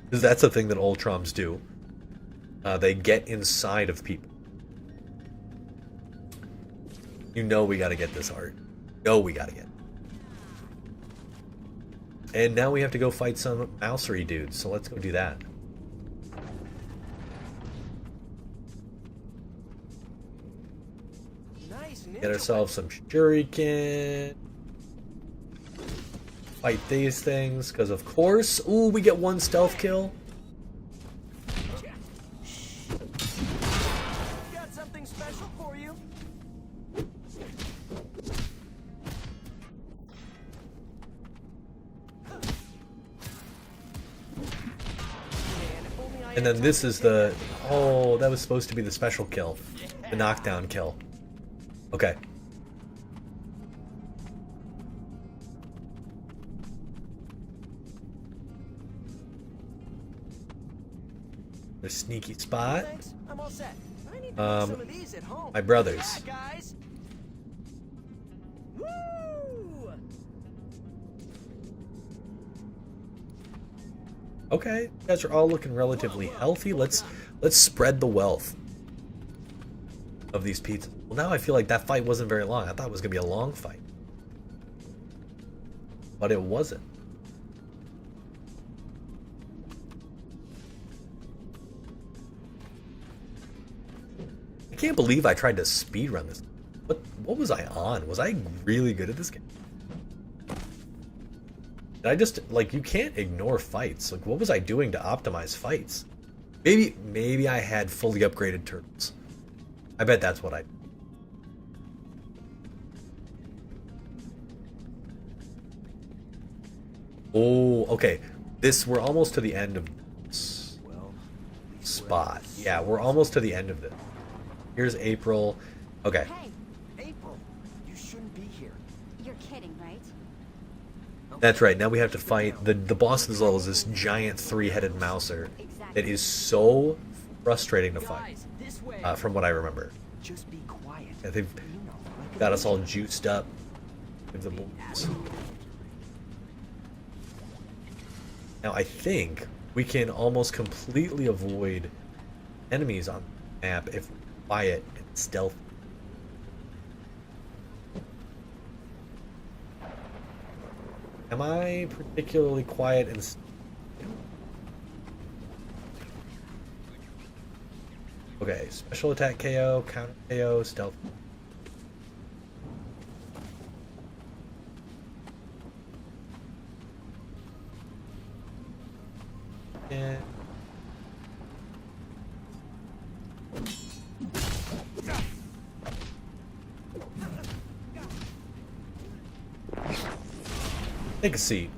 because that's a thing that Ultrons do. They get inside of people. You know we gotta get this art. We gotta get it. And now we have to go fight some mousery dudes, so let's go do that. Nice ninja Get ourselves some shuriken. Fight these things, because of course... Ooh, we get one stealth kill. Got something special for you. And then this is the... Oh, that was supposed to be the special kill. The knockdown kill. Okay. The sneaky spot. Thanks, I'm all set. I need to make some of these at home. My brothers. Yeah, guys. Woo! Okay, you guys are all looking relatively healthy. Let's spread the wealth of these pizzas. Well, now I feel like that fight wasn't very long. I thought it was gonna be a long fight, but it wasn't. I can't believe I tried to speedrun this. What was I on? Was I really good at this game? Did I just, like, you can't ignore fights. Like, what was I doing to optimize fights? Maybe I had fully upgraded turtles. I bet that's what I... Oh, okay. We're almost to the end of this spot. Yeah, we're almost to the end of this. Here's April. Okay. Hey, April, you shouldn't be here. you're kidding, right? That's right. Now we have to fight the boss of this level is this giant three-headed mouser that is so frustrating to fight. Guys, this way. From what I remember, Just be quiet. yeah, they've You know, got us all juiced up with the bullets. Now I think we can almost completely avoid enemies on the map if we're quiet and stealthy. Am I particularly quiet and... Okay, special attack KO, counter KO, stealth. Yeah. Take a seat.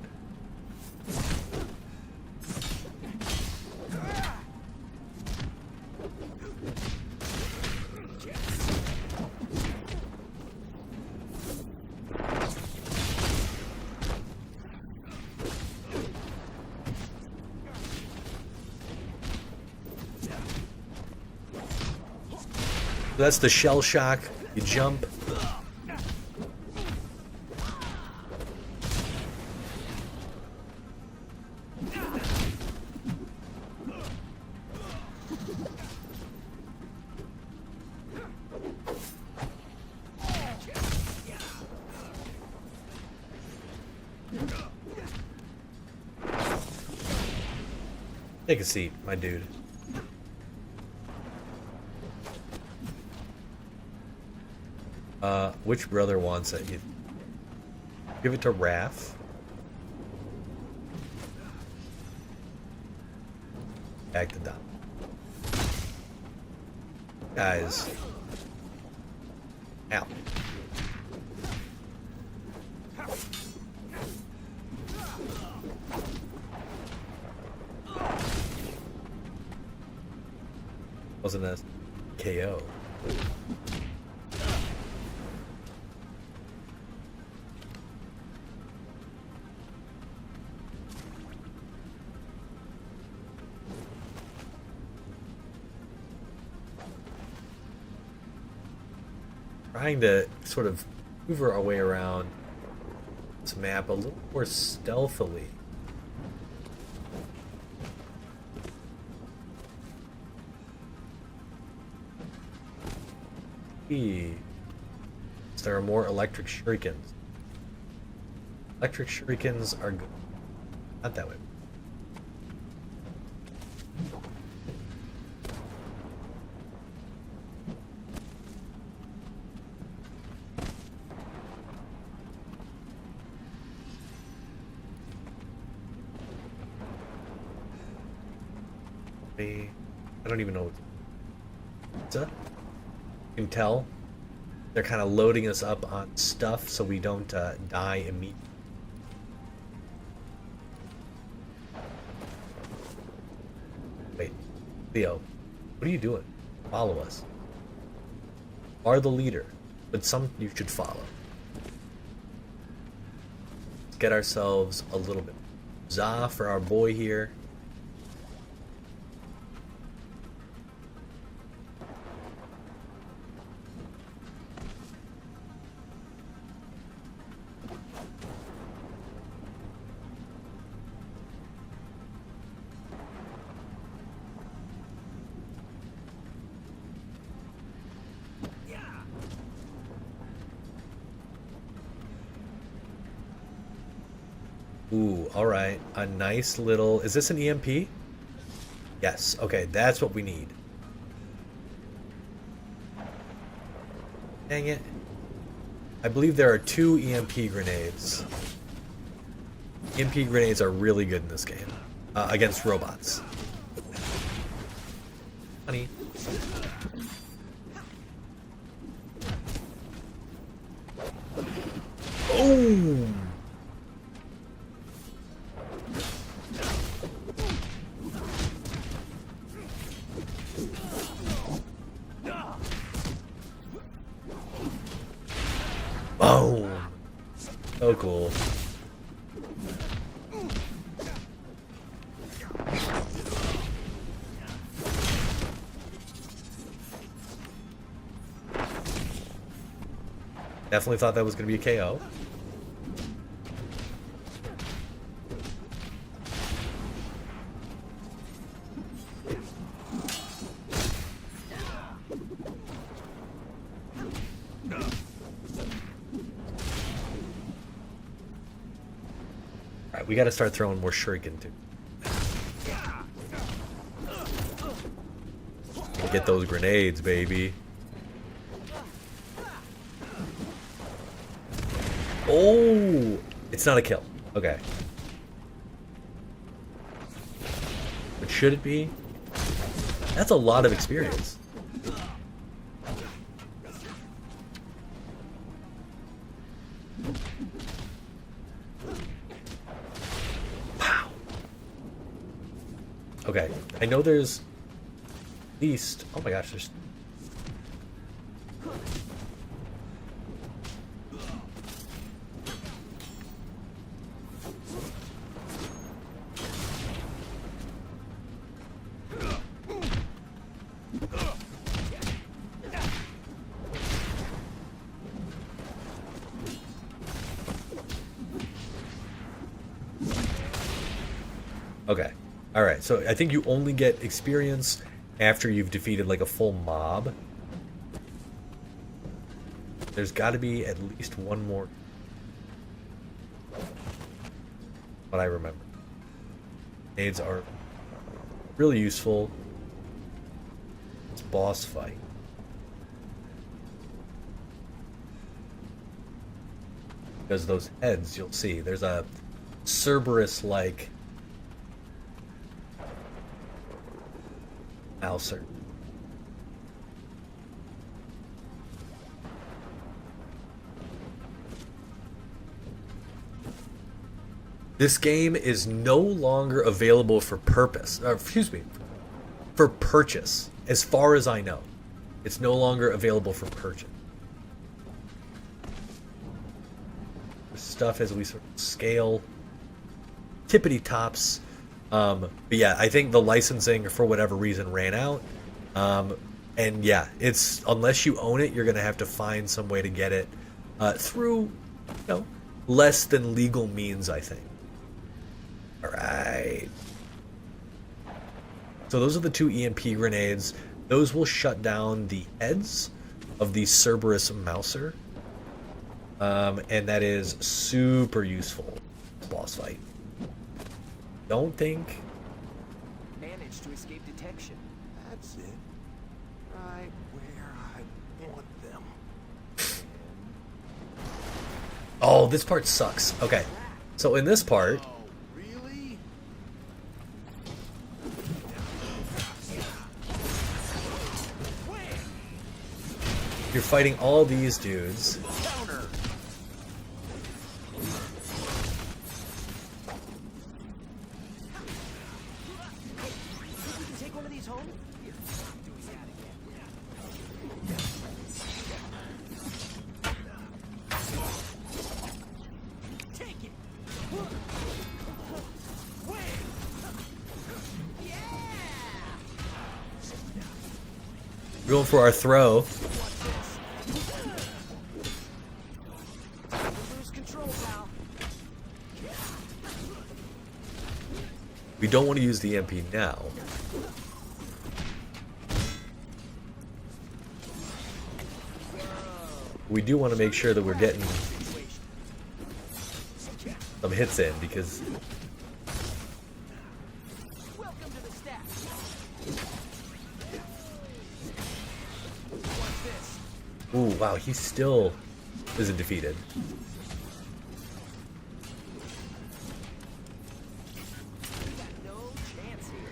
That's the shell shock. You jump. Take a seat, my dude. Which brother wants it? You give it to Raph. Back to Dom. Guys. Ow. Wasn't a KO. Trying to sort of hoover our way around this map a little more stealthily. There are more electric shurikens. Electric shurikens are good. Not that way. I don't even know what's up. You can tell they're kind of loading us up on stuff so we don't die immediately. Wait, Leo, what are you doing? Follow us. Are the leader, but some you should follow. Let's get ourselves a little bit. Za for our boy here. Ooh, alright. A nice little... Is this an EMP? Yes. Okay, that's what we need. Dang it. I believe there are 2 EMP grenades. EMP grenades are really good in this game. Against robots. Honey. Boom! Boom! So cool. Definitely thought that was going to be a KO. Alright, we got to start throwing more shuriken too. Get those grenades, baby. Oh, it's not a kill. Okay. But should it be? That's a lot of experience. Wow. Okay, I know there's at least... Oh my gosh, there's... Okay. Alright, so I think you only get experience after you've defeated like a full mob. There's got to be at least one more. What I remember. Grenades are really useful. It's boss fight. Because those heads, you'll see, there's a Cerberus-like Mouser. This game is no longer available for for purchase, as far as I know. It's no longer available for purchase. The stuff as we sort of scale tippity tops. But yeah, I think the licensing for whatever reason ran out. And yeah, it's unless you own it, you're gonna have to find some way to get it through, less than legal means, I think. All right. So those are the 2 EMP grenades. Those will shut down the heads of the Cerberus Mouser. And that is super useful boss fight. Don't think. Managed to escape detection. That's it. Right where I want them. Oh, this part sucks. Okay. So in this part, Oh, really? you're fighting all these dudes. Counter. We can take one of these home? Here, doing that again. Take it. We're going for our throw. Lose control, pal. We don't want to use the EMP now. We do want to make sure that we're getting some hits in because Welcome to the stack. ooh, wow, he still isn't defeated. No chance here.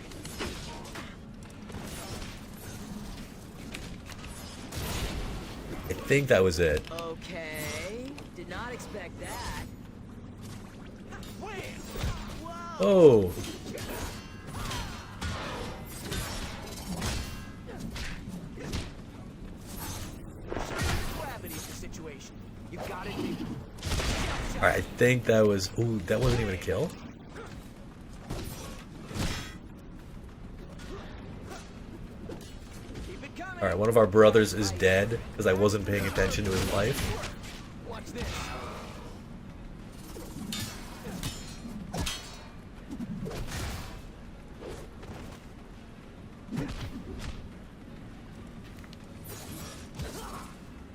I think that was it. Okay. Did not expect that. Oh, Gravity is the situation. You got it. all right. I think that was. Ooh, that wasn't even a kill. Keep it coming. All right, one of our brothers is dead because I wasn't paying attention to his life. Watch this.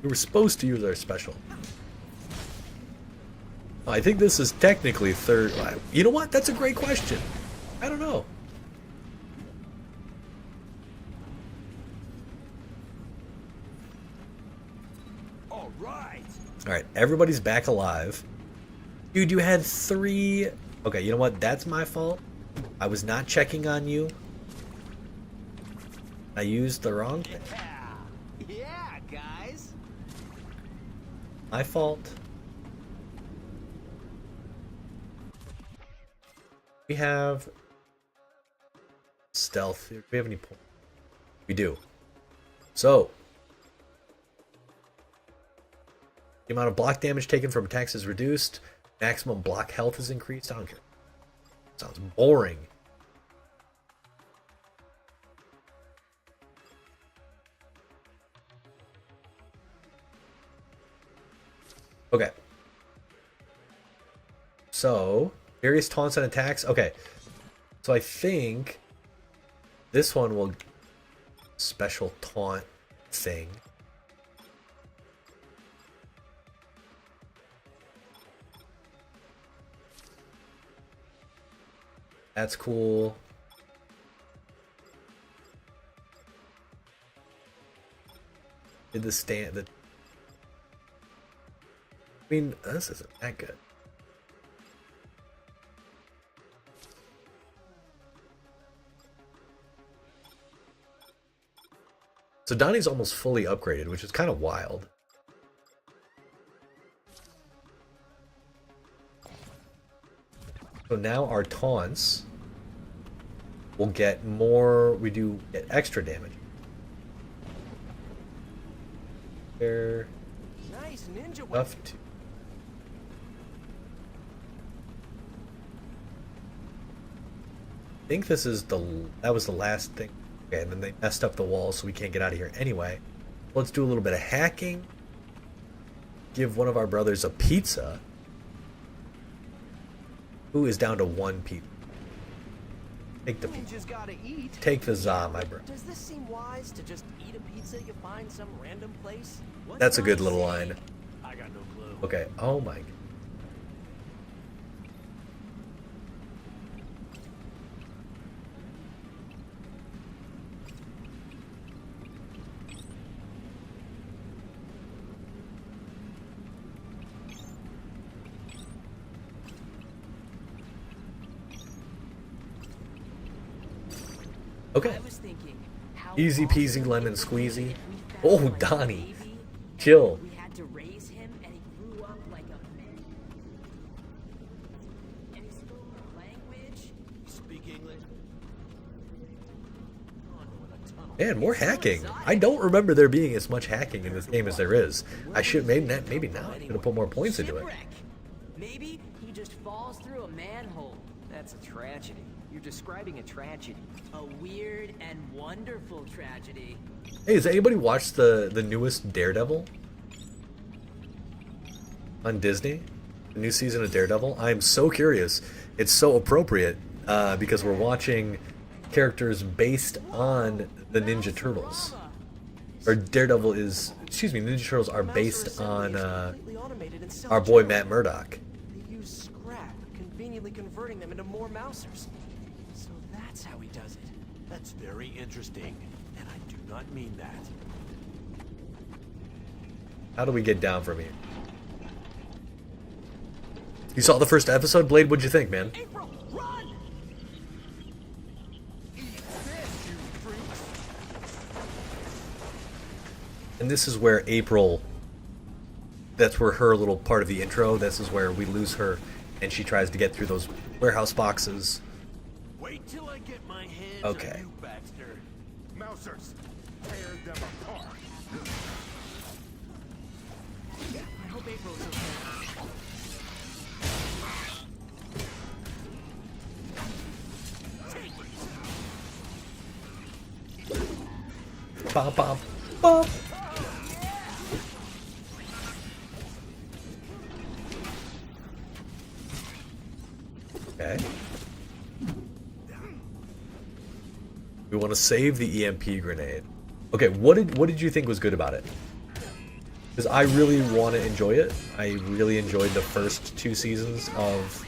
We were supposed to use our special. I think this is technically third. You know what? That's a great question. I don't know. All right. All right, everybody's back alive. Dude, you had 3. Okay, you know what? That's my fault. I was not checking on you. I used the wrong thing. Yeah, guys. My fault. We have stealth. Do we have any points? We do. So, the amount of block damage taken from attacks is reduced. Maximum block health is increased. I don't care. Sounds boring. Okay. So, various taunts and attacks. Okay. So I think this one will special taunt thing. That's cool. Did the stand the I mean, this isn't that good. So Donnie's almost fully upgraded, which is kind of wild. So now our taunts will get more, we do get extra damage. They're Nice ninja weapon. tough to... I think this is that was the last thing. Okay, and then they messed up the wall, so we can't get out of here anyway. Let's do a little bit of hacking. Give one of our brothers a pizza. Who is down to one pizza? Take the pizza. Ninjas gotta eat. Take the za, my bro. Does this seem wise to just eat a pizza you find some random place? What's That's a good my little say? line. I got no clue. Okay. Oh my. Okay. I was thinking, how Easy awesome peasy would lemon it be squeezy. if we found, Oh, like, a Donnie. baby, Chill. we had to raise him and he grew up like a man. And he spoke our language. You speak English? Oh, no, in a tunnel. Man, more hacking. I don't remember there being as much hacking in this game as there is. I should maybe now I should have put more points into it. Shipwreck. Maybe he just falls through a manhole. That's a tragedy. You're describing a tragedy. A weird and wonderful tragedy. Hey, has anybody watched the newest Daredevil on Disney? The new season of Daredevil? I'm so curious. It's so appropriate because we're watching characters based on the Ninja Turtles. Or Daredevil is, excuse me, Ninja Turtles are based on our boy Matt Murdock. They use scrap, conveniently converting them into more mousers. So that's how he does it. That's very interesting, and I do not mean that. How do we get down from here? You saw the first episode, Blade? What'd you think, man? April, run! And this is where April, that's where her little part of the intro, this is where we lose her and she tries to get through those warehouse boxes. Wait till I get my hands Okay. on you, Baxter. Mousers, tear them apart. I hope April's okay. Bop, bop, bop. Okay. We want to save the EMP grenade. Okay, what did you think was good about it? Because I really want to enjoy it. I really enjoyed the first 2 seasons of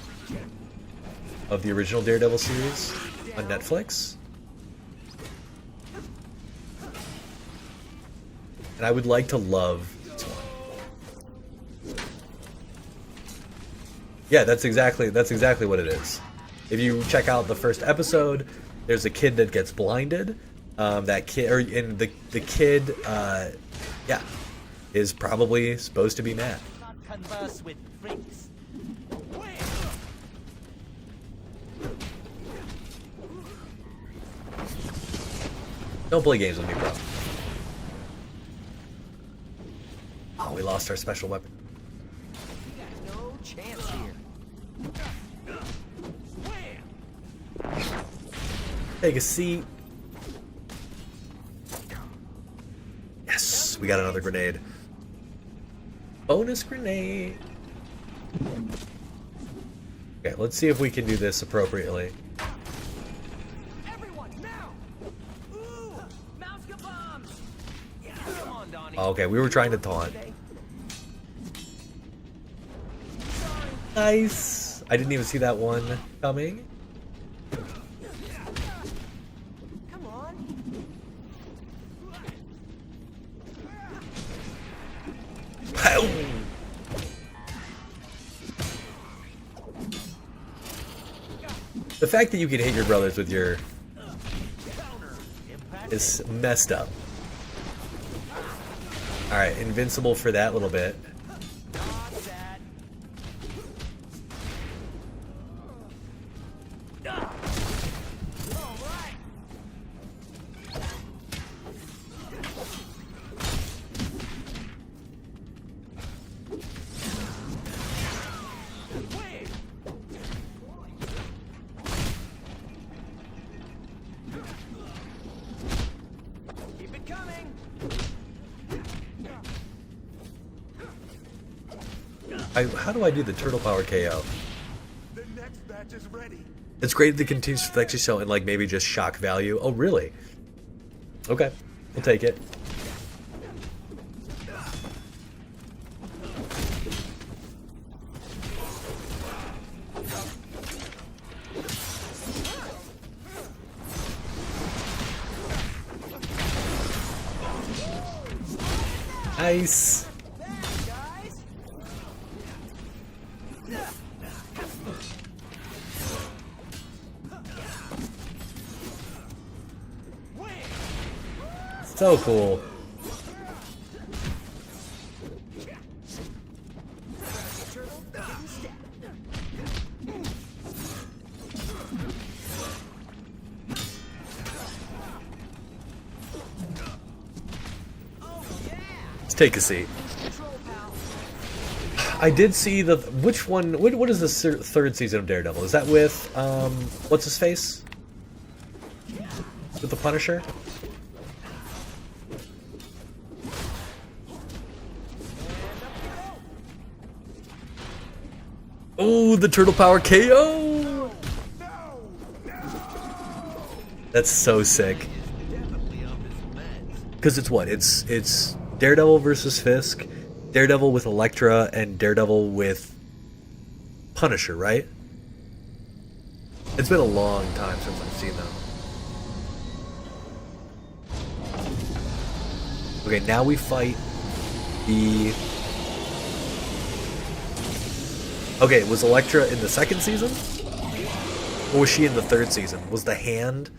the original Daredevil series on Netflix. And I would like to love this one. Yeah, that's exactly what it is. If you check out the first episode, there's a kid that gets blinded. That kid, and the kid, yeah, is probably supposed to be Matt. Converse with freaks. Don't play games with me, bro. Oh, we lost our special weapon. You got no chance here. Take a seat. Yes, we got another grenade. Bonus grenade. Okay, let's see if we can do this appropriately. Okay, we were trying to taunt. Nice. I didn't even see that one coming. Come on. The fact that you can hit your brothers with your is messed up. Alright, invincible for that little bit. Keep it coming. How do I do the turtle power KO? The next batch is ready. It's great that it continues to actually show in like maybe just shock value. Oh really? Okay, we'll take it. Nice. So cool. Let's take a seat. I did see the which one. What is the third season of Daredevil? Is that with what's his face? With the Punisher? Oh, the turtle power KO! That's so sick. Because it's what? It's Daredevil versus Fisk, Daredevil with Elektra, and Daredevil with Punisher, right? It's been a long time since I've seen them. Okay, now we fight the... Okay, was Elektra in the second season? Or was she in the third season? Was the Hand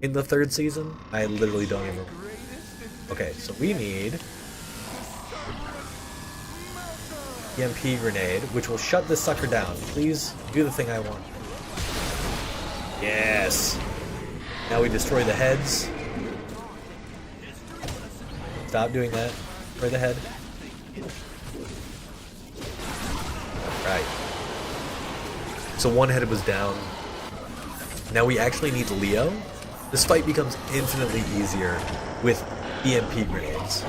in the third season? I literally don't even... Okay, so we need... EMP grenade, which will shut this sucker down. Please do the thing I want. Yes! Now we destroy the heads. Stop doing that. Destroy the head. Right. So one head was down. Now we actually need Leo. This fight becomes infinitely easier with EMP grenades.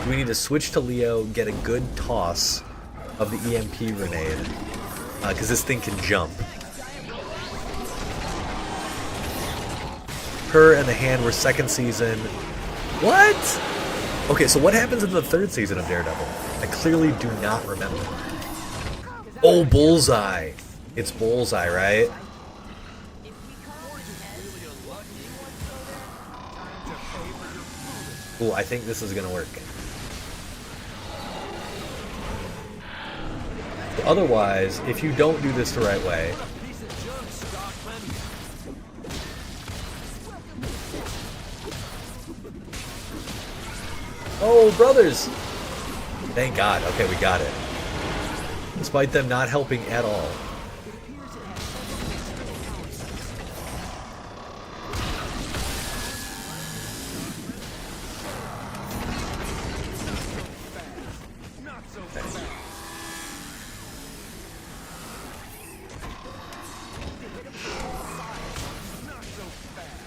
We need to switch to Leo, get a good toss of the EMP grenade, because this thing can jump. Her and the Hand were second season. What? Okay, so what happens in the third season of Daredevil? I clearly do not remember. Oh, Bullseye. It's Bullseye, right? Ooh, I think this is gonna work. Otherwise, if you don't do this the right way... Oh, brothers! Thank God. Okay, we got it. Despite them not helping at all.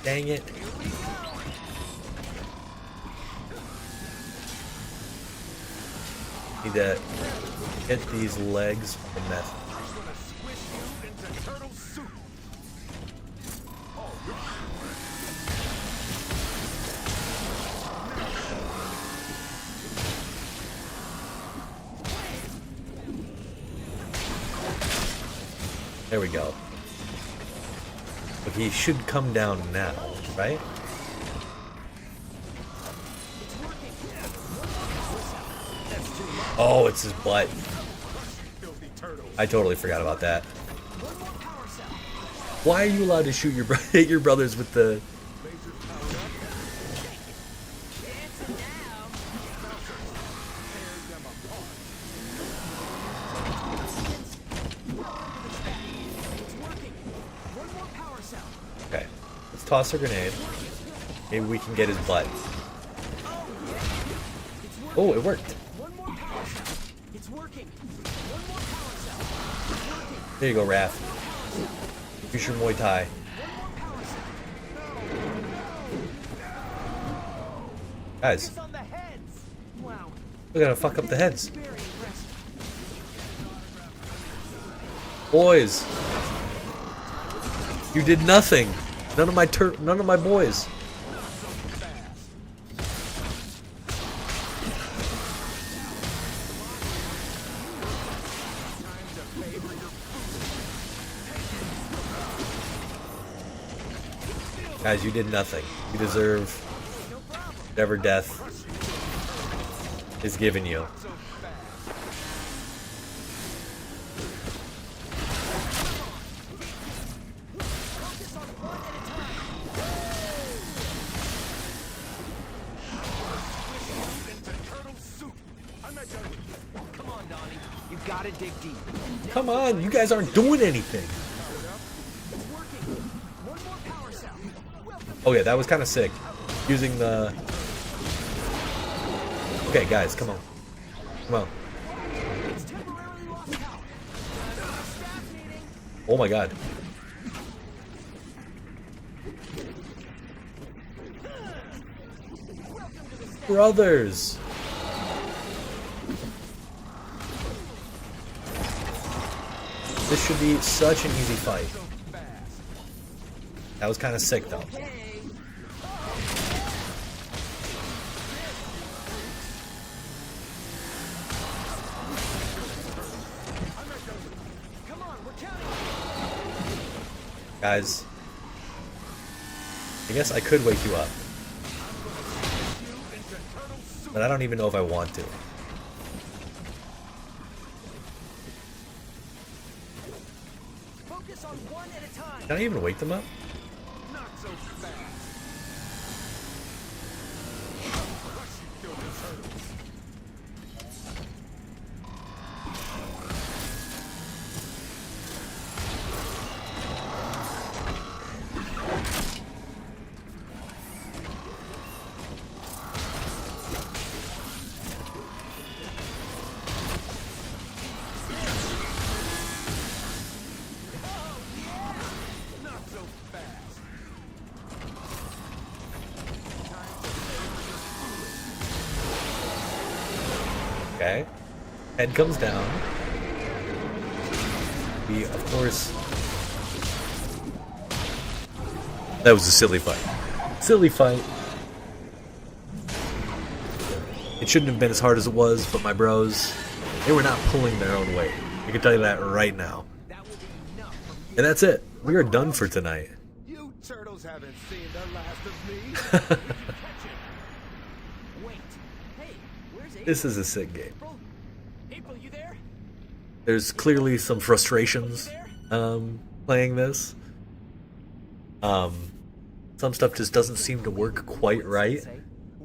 Dang it. Need to get these legs from the mess. There we go. But he should come down now, right? Oh, it's his butt. I totally forgot about that. Why are you allowed to shoot hit your brothers with the... Okay, let's toss a grenade. Maybe we can get his butt. Oh, it worked. There you go, Raph. Use your Muay Thai. Guys, we're gonna fuck up the heads. Boys, you did nothing. None of my boys. Guys, you did nothing. You deserve whatever death is given you. Come on, Donnie. You gotta dig deep. Come on, you guys aren't doing anything. Oh yeah, that was kind of sick. Using the... Okay, guys, come on. Come on. Oh my god. Brothers! This should be such an easy fight. That was kind of sick though. Guys, I guess I could wake you up, but I don't even know if I want to. Can I even wake them up? Okay. Head comes down. We, of course... That was a silly fight. Silly fight. It shouldn't have been as hard as it was, but my bros, they were not pulling their own weight. I can tell you that right now. And that's it. We are done for tonight. You turtles haven't seen the last of me. This is a sick game. April, you there? There's clearly some frustrations playing this. Some stuff just doesn't seem to work quite right,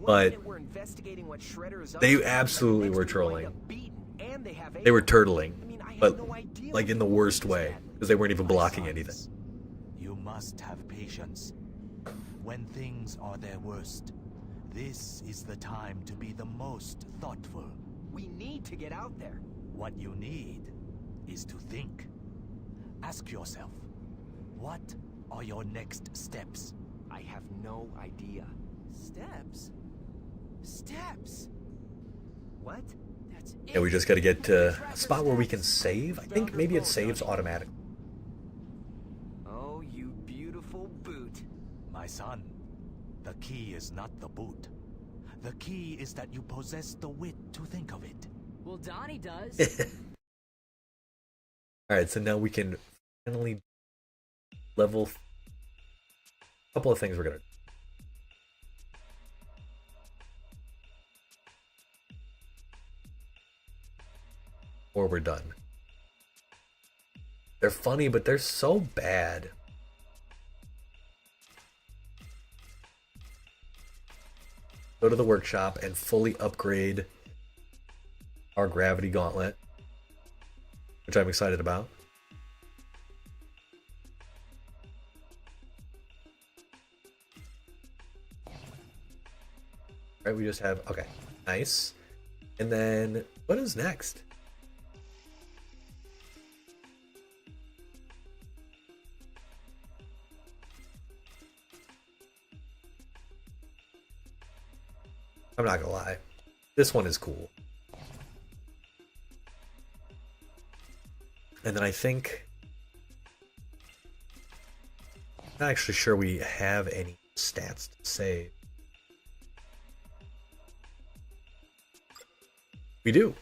but they absolutely were trolling. They were turtling, but like in the worst way, because they weren't even blocking anything. You must have patience. When things are their worst, this is the time to be the most thoughtful. We need to get out there. What you need is to think. Ask yourself, what are your next steps? I have no idea. Steps? Steps? What? That's it. Yeah, we just gotta get to a spot where we can save. I think maybe it saves automatically. Oh, you beautiful boot. My son, the key is not the boot. The key is that you possess the wit to think of it. Well, Donnie does. Alright, so now we can finally level. A couple of things we're gonna. Or we're done. They're funny, but they're so bad. Go to the workshop and fully upgrade our gravity gauntlet, which I'm excited about. Right, we just have, okay, nice. And then what is next? I'm not gonna lie, this one is cool. And then I think, I'm not actually sure we have any stats to save. We do.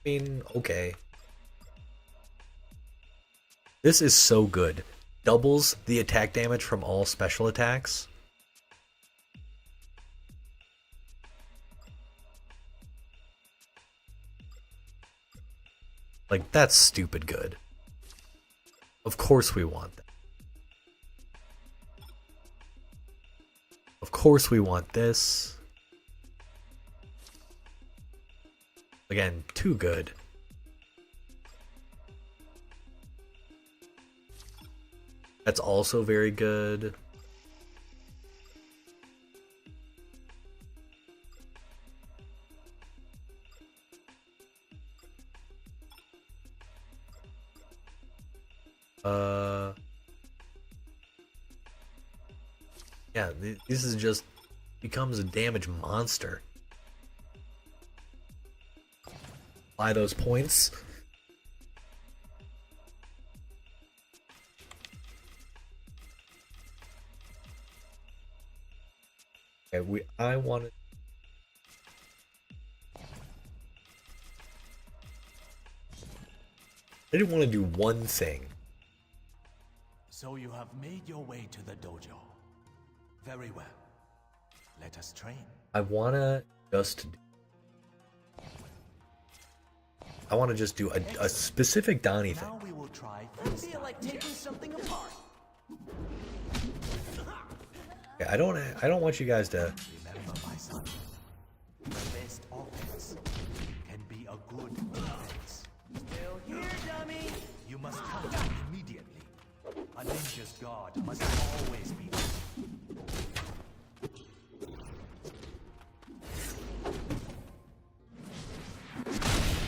I mean, okay. This is so good. Doubles the attack damage from all special attacks. Like, that's stupid good. Of course we want that. Of course we want this. Again, too good. That's also very good. Yeah, this is just becomes a damage monster. Buy those points. Okay, I wanted. I didn't want to do one thing. So you have made your way to the dojo. Very well. Let us train. I wanna just do a specific Donnie thing. Now we will try. I feel like taking something apart. Okay, I don't want you guys to. Remember, my son. The best offense can be a good defense. Still here, dummy. You must counter immediately. A ninja's guard must always be there.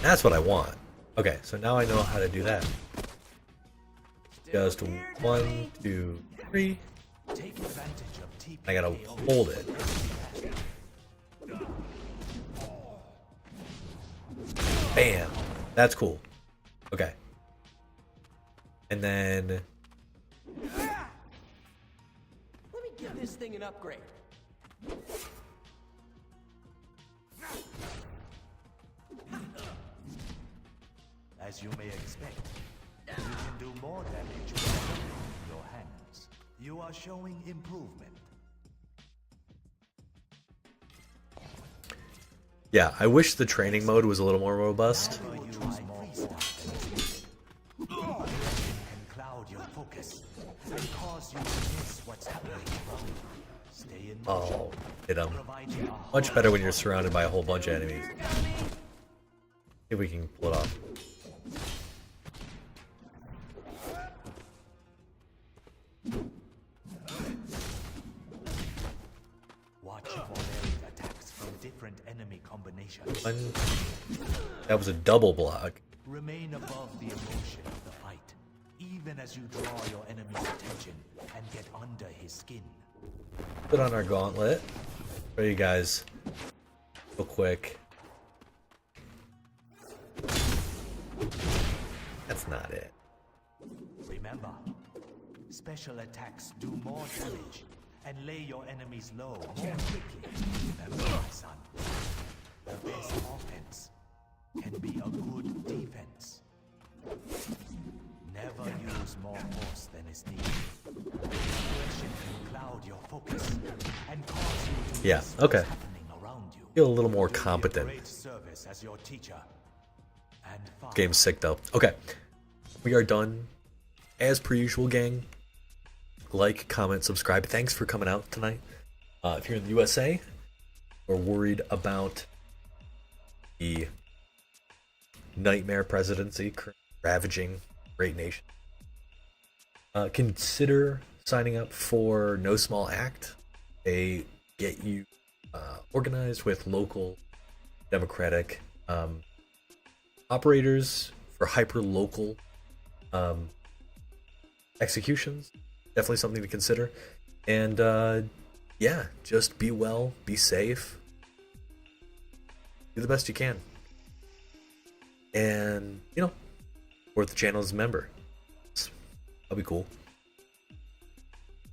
That's what I want. Okay, so now I know how to do that. Just 1, 2, 3. Take advantage of TPK. I gotta hold it. Bam. That's cool. Okay. And then Let me give this thing an upgrade. As you may expect, you can do more damage with your hands. You are showing improvement. yeah, I wish the training mode was a little more robust. Now we will try more offense. Can cloud your focus and cause you to miss what's happening around you. Stay in motion. Oh, hit him. Provide you a Much better when you're surrounded by a whole bunch of enemies. See if we can pull it off. Watch for varied attacks from different enemy combinations. That was a double block. Remain above the emotion of the fight, even as you draw your enemy's attention and get under his skin. Put on our gauntlet. Show you guys real quick. That's not it. Remember, special attacks do more damage and lay your enemies low more quickly. Remember, my son. The best offense can be a good defense. Never use more force than is needed. Aggression can cloud your focus and cause you to Yeah, miss okay. what's happening around you. Feel a little more You did competent. great service as your teacher. And father. Game's sick though. Okay, we are done. As per usual, gang. Like, comment, subscribe. Thanks for coming out tonight. If you're in the USA or worried about the nightmare presidency ravaging great nation, consider signing up for No Small Act. They get you organized with local democratic operators for hyper local executions. Definitely something to consider. And yeah, just be well, be safe, do the best you can, and you know, support the channel as a member. That'll be cool.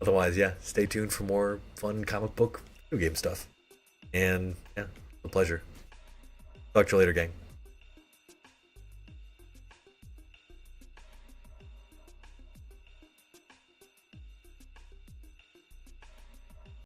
Otherwise, yeah, stay tuned for more fun comic book video game stuff. And yeah, a pleasure. Talk to you later, gang.